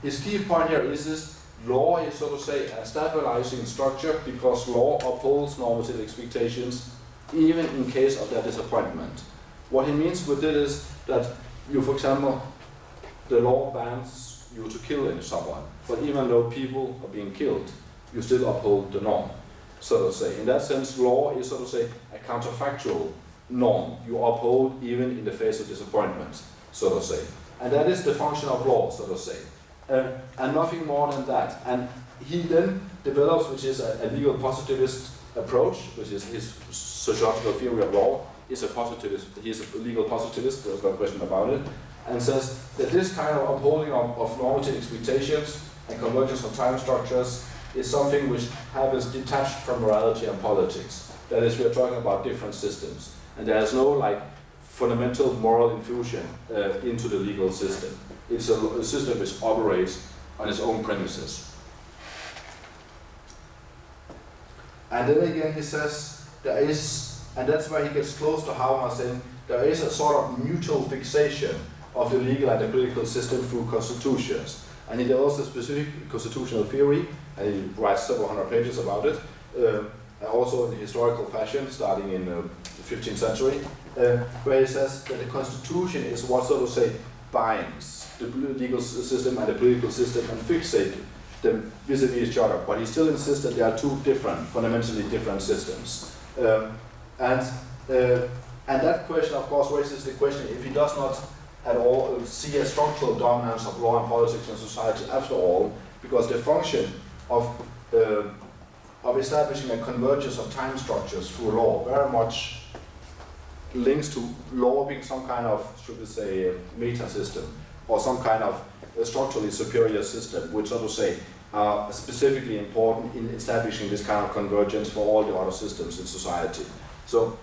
His key point here is this: law is, so to say, a stabilizing structure because law upholds normative expectations even in case of their disappointment. What he means with it is that you, for example, the law bans you to kill someone, but even though people are being killed, you still uphold the norm, so to say. In that sense, law is, so to say, a counterfactual norm you uphold even in the face of disappointment, so to say. And that is the function of law, so to say. And nothing more than that. And he then develops, which is a legal positivist approach, which is his sociological theory of law, is a positivist. He's a legal positivist, there's no question about it, and says that this kind of upholding of normative expectations and convergence of time structures is something which happens detached from morality and politics. That is, we are talking about different systems. And there is no fundamental moral infusion into the legal system. It's a system which operates on its own premises. And then again he says there is, and that's where he gets close to Habermas saying, there is a sort of mutual fixation of the legal and the political system through constitutions. And he develops a specific constitutional theory, and he writes several hundred pages about it, also in the historical fashion, starting in the 15th century, where he says that the constitution is what, so to say, binds the legal system and the political system and fixate them vis-a-vis each other. But he still insists that there are two different, fundamentally different systems. And that question, of course, raises the question, if he does not at all see a structural dominance of law and politics in society after all, because the function of establishing a convergence of time structures through law very much links to law being some kind of, should we say, meta system, or some kind of structurally superior system, which, so to say, are specifically important in establishing this kind of convergence for all the other systems in society. So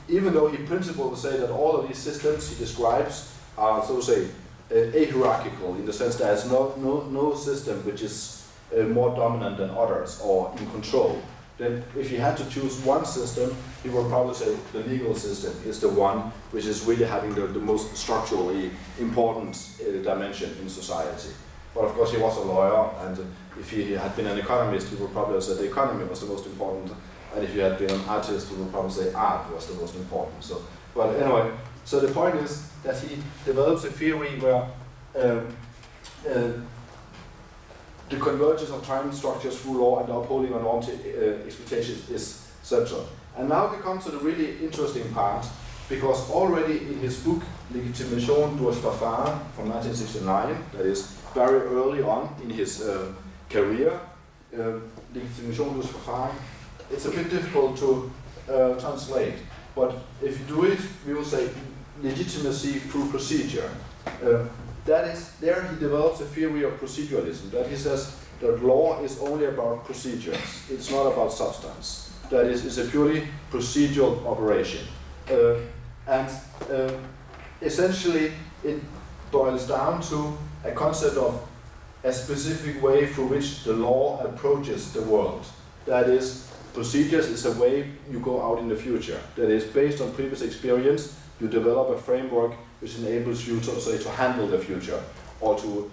even though in principle will say that all of these systems he describes are, so to say, ahierarchical, in the sense that there is no system which is more dominant than others or in control, then if he had to choose one system, he would probably say the legal system is the one which is really having the most structurally important dimension in society. But of course he was a lawyer, and if he had been an economist, he would probably have said the economy was the most important And if you had been an artist, you would probably say art was the most important. So, but anyway, so the point is that he develops a theory where the convergence of time structures through law and the upholding of normative expectations is central. And now we come to the really interesting part, because already in his book Legitimation durch Verfahren from 1969, that is very early on in his career, Legitimation durch Verfahren, it's a bit difficult to translate, but if you do it, we will say legitimacy through procedure. That is, there he develops a theory of proceduralism, that he says that law is only about procedures, it's not about substance. That is, it's a purely procedural operation. Essentially, it boils down to a concept of a specific way through which the law approaches the world. That is, procedures is a way you go out in the future. That is, based on previous experience, you develop a framework which enables you, so to say, to handle the future or to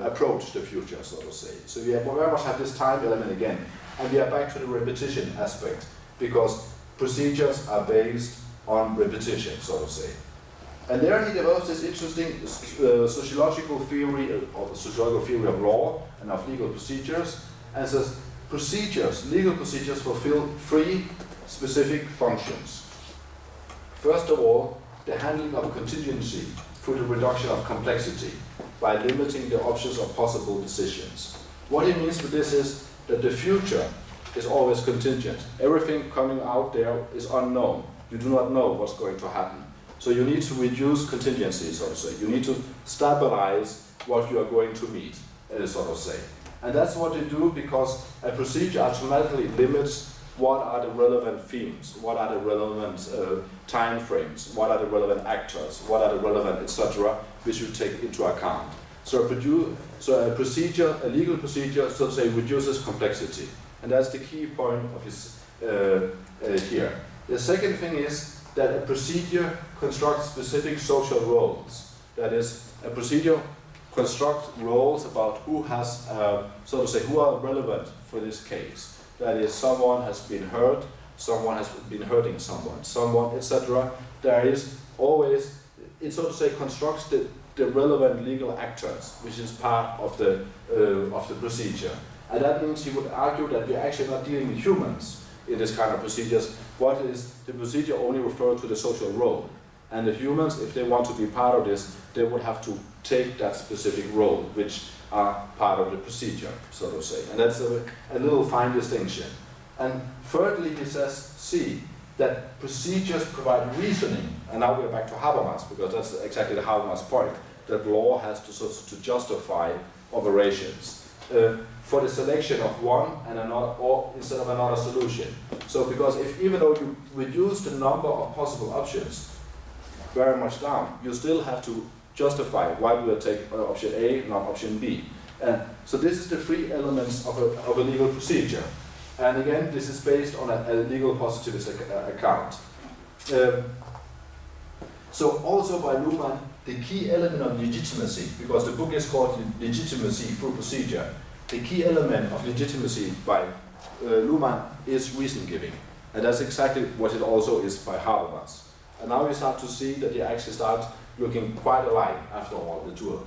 approach the future, so to say. So we very much have this time element again. And we are back to the repetition aspect, because procedures are based on repetition, so to say. And there he develops this interesting sociological theory of law and of legal procedures, and says procedures, legal procedures fulfill three specific functions. First of all, the handling of contingency through the reduction of complexity by limiting the options of possible decisions. What he means with this is that the future is always contingent. Everything coming out there is unknown. You do not know what's going to happen. So you need to reduce contingency, so to say. You need to stabilize what you are going to meet, so to say. And that's what they do, because a procedure automatically limits what are the relevant themes, what are the relevant time frames, what are the relevant actors, what are the relevant etc., which you take into account. So a procedure, a legal procedure, so to say, reduces complexity. And that's the key point of his here. The second thing is that a procedure constructs specific social roles. That is, a procedure constructs roles about who has, so to say, who are relevant for this case. That is, someone has been hurt, someone has been hurting someone, etc. There is always, it so to say constructs the relevant legal actors, which is part of the procedure. And that means he would argue that we're actually not dealing with humans in this kind of procedures. What is the procedure only refer to the social role. And the humans, if they want to be part of this, they would have to take that specific role, which are part of the procedure, so to say. And that's a little fine distinction. And thirdly, he says, C, that procedures provide reasoning. And now we're back to Habermas, because that's exactly the Habermas point, that law has to justify operations for the selection of one and another, or instead of another solution. So because even though you reduce the number of possible options very much down, you still have to justify why do we take option A, not option B. And so this is the three elements of a legal procedure. And again, this is based on a legal positivist account. So also by Luhmann, the key element of legitimacy, because the book is called Legitimacy Through Procedure, the key element of legitimacy by Luhmann is reason giving. And that's exactly what it also is by Habermas. And now we start to see that they actually start looking quite alike after all, the two of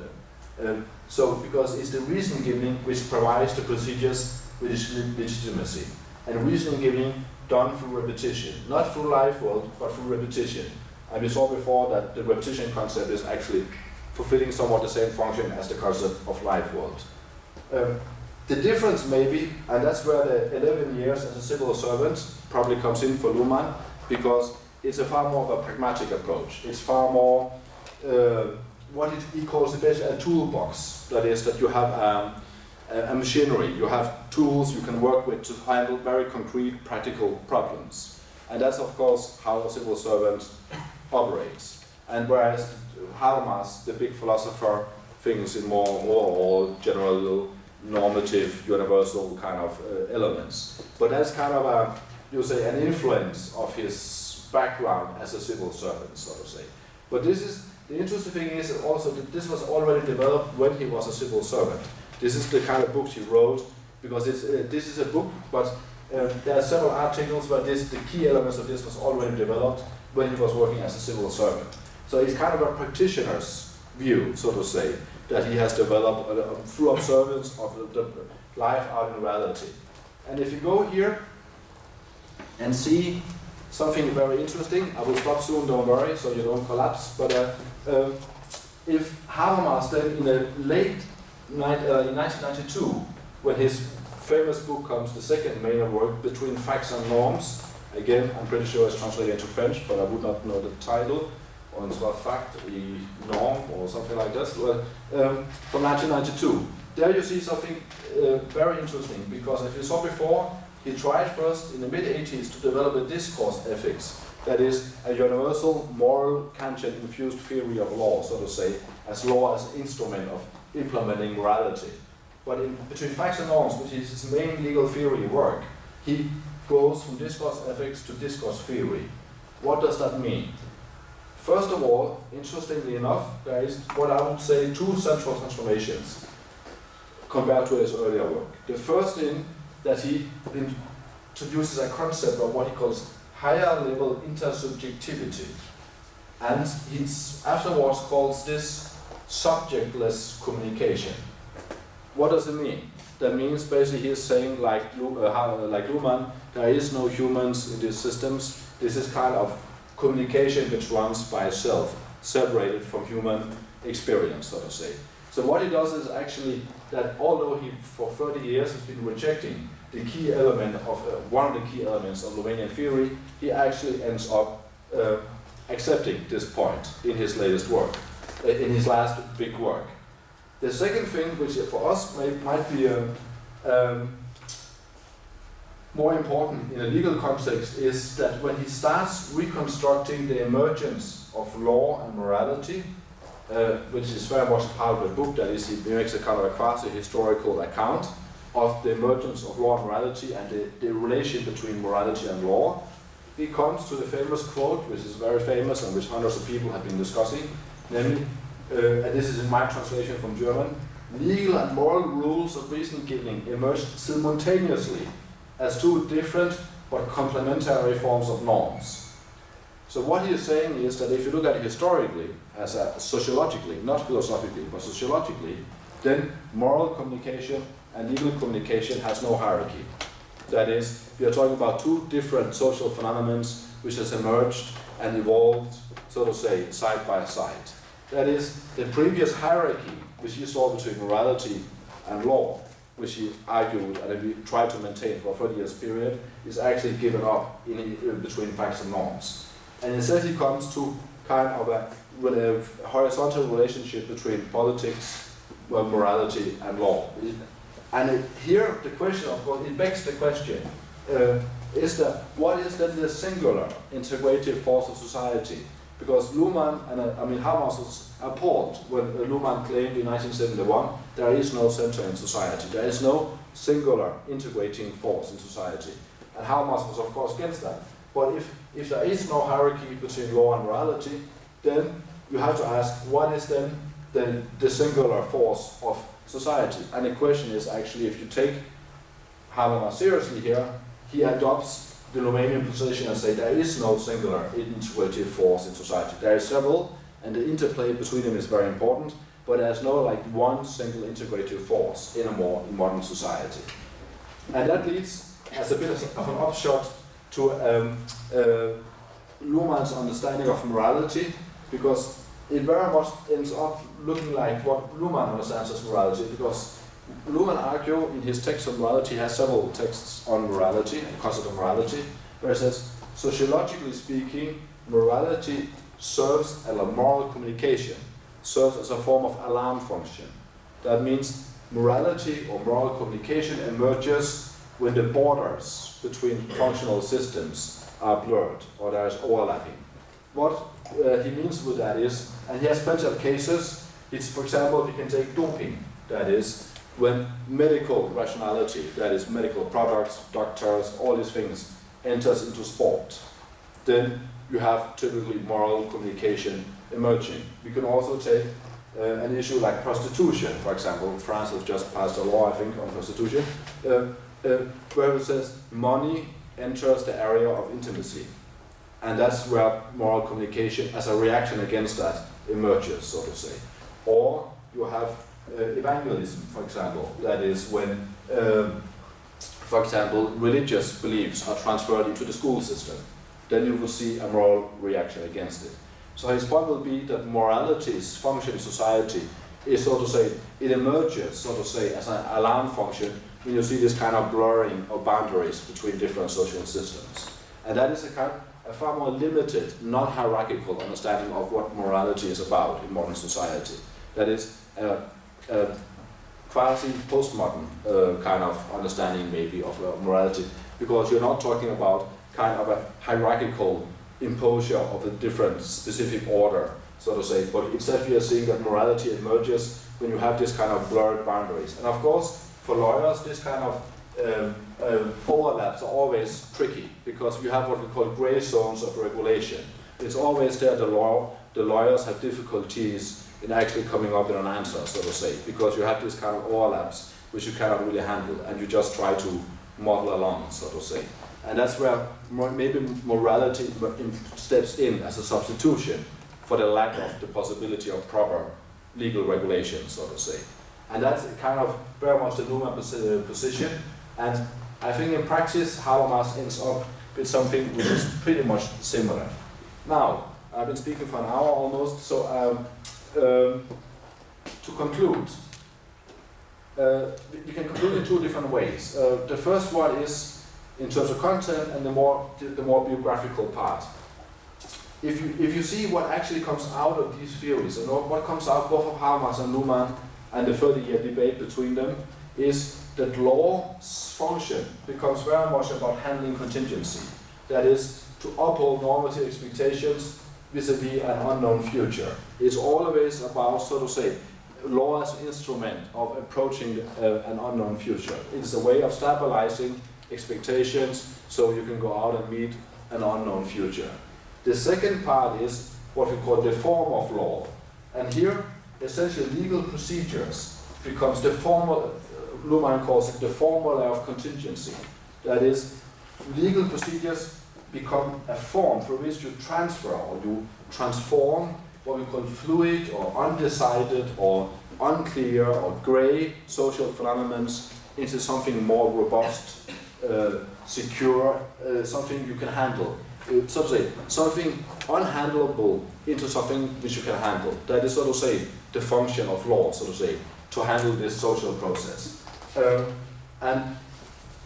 them. So, because it's the reason giving which provides the procedures with legitimacy. And reason giving done through repetition. Not through life world, but through repetition. And we saw before that the repetition concept is actually fulfilling somewhat the same function as the concept of life world. The difference maybe, and that's where the 11 years as a civil servant probably comes in for Luhmann, because it's a far more of a pragmatic approach. It's far more what he calls basically a toolbox. That is, that you have a machinery, you have tools you can work with to handle very concrete, practical problems. And that's of course how a civil servant operates. And whereas Habermas, the big philosopher, thinks in more overall, general, normative, universal kind of elements. But that's kind of an influence of his background as a civil servant, so to say. But this is, the interesting thing is also that this was already developed when he was a civil servant. This is the kind of books he wrote, because this is a book, but there are several articles where the key elements of this was already developed when he was working as a civil servant. So it's kind of a practitioner's view, so to say, that he has developed through observance of the life out in reality. And if you go here and see something very interesting, I will stop soon, don't worry, so you don't collapse, but if Habermas then in the late in 1992, when his famous book comes, the second main work, Between Facts and Norms, again, I'm pretty sure it's translated into French, but I would not know the title, entre fact et norme, or something like this, from 1992. There you see something very interesting, because as we saw before, he tried first in the mid-80s to develop a discourse ethics, that is, a universal, moral, Kantian-infused theory of law, so to say, as law as an instrument of implementing morality. But in Between Facts and Norms, which is his main legal theory work, he goes from discourse ethics to discourse theory. What does that mean? First of all, interestingly enough, there is what I would say two central transformations compared to his earlier work. The first in that he introduces a concept of what he calls higher level intersubjectivity. And he afterwards calls this subjectless communication. What does it mean? That means basically he is saying, like Luhmann, there is no humans in these systems. This is kind of communication which runs by itself, separated from human experience, so to say. So what he does is actually that although he for 30 years has been rejecting the key element of one of the key elements of Luhmannian theory, he actually ends up accepting this point in his latest work, in his last big work. The second thing, which for us might be more important in a legal context, is that when he starts reconstructing the emergence of law and morality, which is very much part of the book, that is, he makes a kind of a quasi-historical account of the emergence of law and morality and the relation between morality and law, he comes to the famous quote, which is very famous and which hundreds of people have been discussing, namely, and this is in my translation from German, legal and moral rules of reason-giving emerged simultaneously as two different but complementary forms of norms. So what he is saying is that if you look at it historically, sociologically, not philosophically, but sociologically, then moral communication and legal communication has no hierarchy. That is, we are talking about two different social phenomena which has emerged and evolved, so to say, side by side. That is, the previous hierarchy which he saw between morality and law, which he argued and we tried to maintain for a 30 years period, is actually given up in between facts and norms. And instead he comes to kind of a horizontal relationship between politics, morality and law. And here the question, of course, it begs the question, is that what is then the singular integrative force of society? Because Luhmann, Habermas was appalled when Luhmann claimed in 1971 there is no center in society, there is no singular integrating force in society. And Habermas was of course against that. But if there is no hierarchy between law and morality, then you have to ask what is then the singular force of society. And the question is actually, if you take Habermas seriously here, he adopts the Luhmannian position and say there is no singular integrative force in society. There are several, and the interplay between them is very important, but there's no like one single integrative force in a more modern society. And that leads, as a bit of an upshot, to Luhmann's understanding of morality, because it very much ends up looking like what Luhmann understands as morality, because Luhmann argues in his text on morality, he has several texts on morality, the concept of morality, where he says, sociologically speaking, morality serves as a moral communication, serves as a form of alarm function. That means morality or moral communication emerges when the borders between functional systems are blurred or there is overlapping. What he means with that is, and he has plenty of cases, it's, for example, we can take doping, that is, when medical rationality, that is medical products, doctors, all these things, enters into sport, then you have typically moral communication emerging. We can also take an issue like prostitution, for example. France has just passed a law, I think, on prostitution, where it says money enters the area of intimacy. And that's where moral communication, as a reaction against that, emerges, so to say. Or you have evangelism, for example. That is when, for example, religious beliefs are transferred into the school system. Then you will see a moral reaction against it. So his point will be that morality's function in society is, so to say, it emerges, so to say, as an alarm function when you see this kind of blurring of boundaries between different social systems. And that is a far more limited, non-hierarchical understanding of what morality is about in modern society. That is a quasi-postmodern kind of understanding maybe of morality, because you're not talking about kind of a hierarchical imposure of a different specific order, so to say, but instead we are seeing that morality emerges when you have this kind of blurred boundaries. And of course, for lawyers, this kind of overlaps are always tricky, because you have what we call gray zones of regulation. It's always there, the lawyers have difficulties in actually coming up with an answer, so to say, because you have this kind of overlaps which you cannot really handle, and you just try to model along, so to say. And that's where maybe morality steps in as a substitution for the lack of the possibility of proper legal regulation, so to say. And that's kind of very much the Luhmann position. And I think in practice, Habermas ends up with something which is pretty much similar. Now, I've been speaking for an hour almost, so to conclude, we can conclude in two different ways. The first one is in terms of content and the more biographical part. If you see what actually comes out of these theories, and what comes out both of Habermas and Luhmann, and the 30-year debate between them, is that law's function becomes very much about handling contingency. That is, to uphold normative expectations vis-a-vis an unknown future. It's always about, so to say, law as an instrument of approaching an unknown future. It's a way of stabilizing expectations so you can go out and meet an unknown future. The second part is what we call the form of law. And here, essentially, legal procedures becomes the formal, Luhmann calls it the formula of contingency. That is, legal procedures become a form through which you transfer or you transform what we call fluid or undecided or unclear or gray social phenomena into something more robust, secure, something you can handle. So to say, something unhandleable into something which you can handle. That is, so to say, the function of law, so to say, to handle this social process. And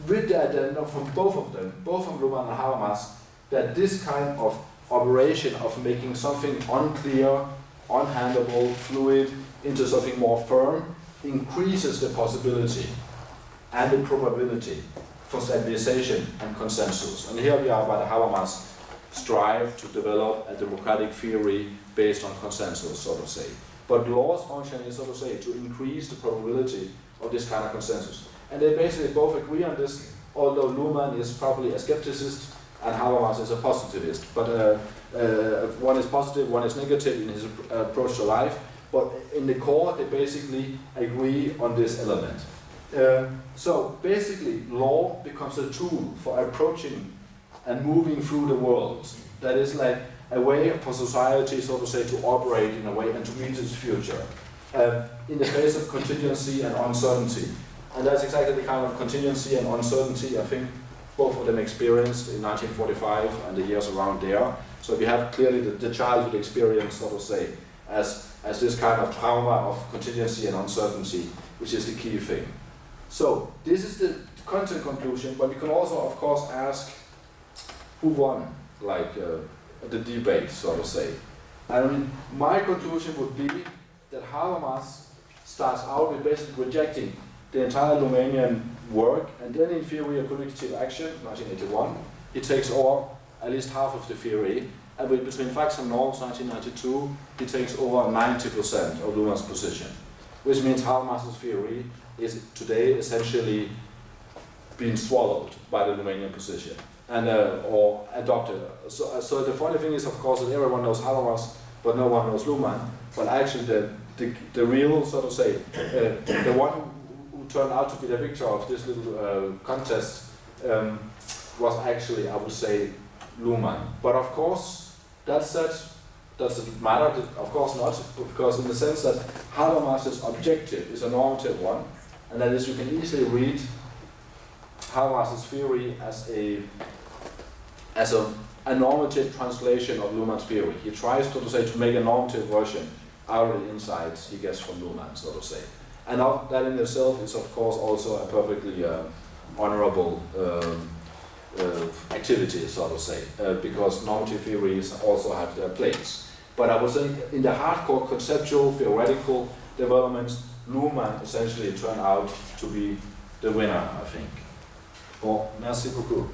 with the addendum from both of them, both from Luhmann and Habermas, that this kind of operation of making something unclear, unhandleable, fluid, into something more firm, increases the possibility and the probability for stabilization and consensus. And here we are by the Habermas strive to develop a democratic theory based on consensus, so to say. But law's function is, so to say, to increase the probability of this kind of consensus. And they basically both agree on this, although Luhmann is probably a skepticist and Habermas is a positivist. But one is positive, one is negative in his approach to life. But in the core, they basically agree on this element. So basically, law becomes a tool for approaching and moving through the world. That is like a way for society, so to say, to operate in a way and to meet its future in the face of contingency and uncertainty. And that's exactly the kind of contingency and uncertainty I think both of them experienced in 1945 and the years around there. So we have clearly the childhood experience, so to say, as this kind of trauma of contingency and uncertainty, which is the key thing. So this is the content conclusion, but we can also, of course, ask who won, like the debate, so to say. I mean, my conclusion would be that Habermas starts out with basically rejecting the entire Luhmannian work, and then in Theory of Collective Action, 1981, he takes over at least half of the theory, and between Facts and Norms, 1992, he takes over 90% of Luhmann's position, which means Habermas's theory is today essentially being swallowed by the Luhmannian position and or adopted. So the funny thing is, of course, that everyone knows Habermas, but no one knows Luhmann. But actually, the real, so to say, the one who turned out to be the victor of this little contest was actually, I would say, Luhmann. But of course, that said, does it matter? Of course not, because in the sense that Habermas's objective is a normative one, and that is, you can easily read Habermas's theory as a normative translation of Luhmann's theory. He tries, so to say, to make a normative version out of the insights he gets from Luhmann, so to say. And that in itself is, of course, also a perfectly honorable activity, so to say, because normative theories also have their place. But I would say in the hardcore conceptual, theoretical developments, Luhmann essentially turned out to be the winner, I think. Bon, merci beaucoup.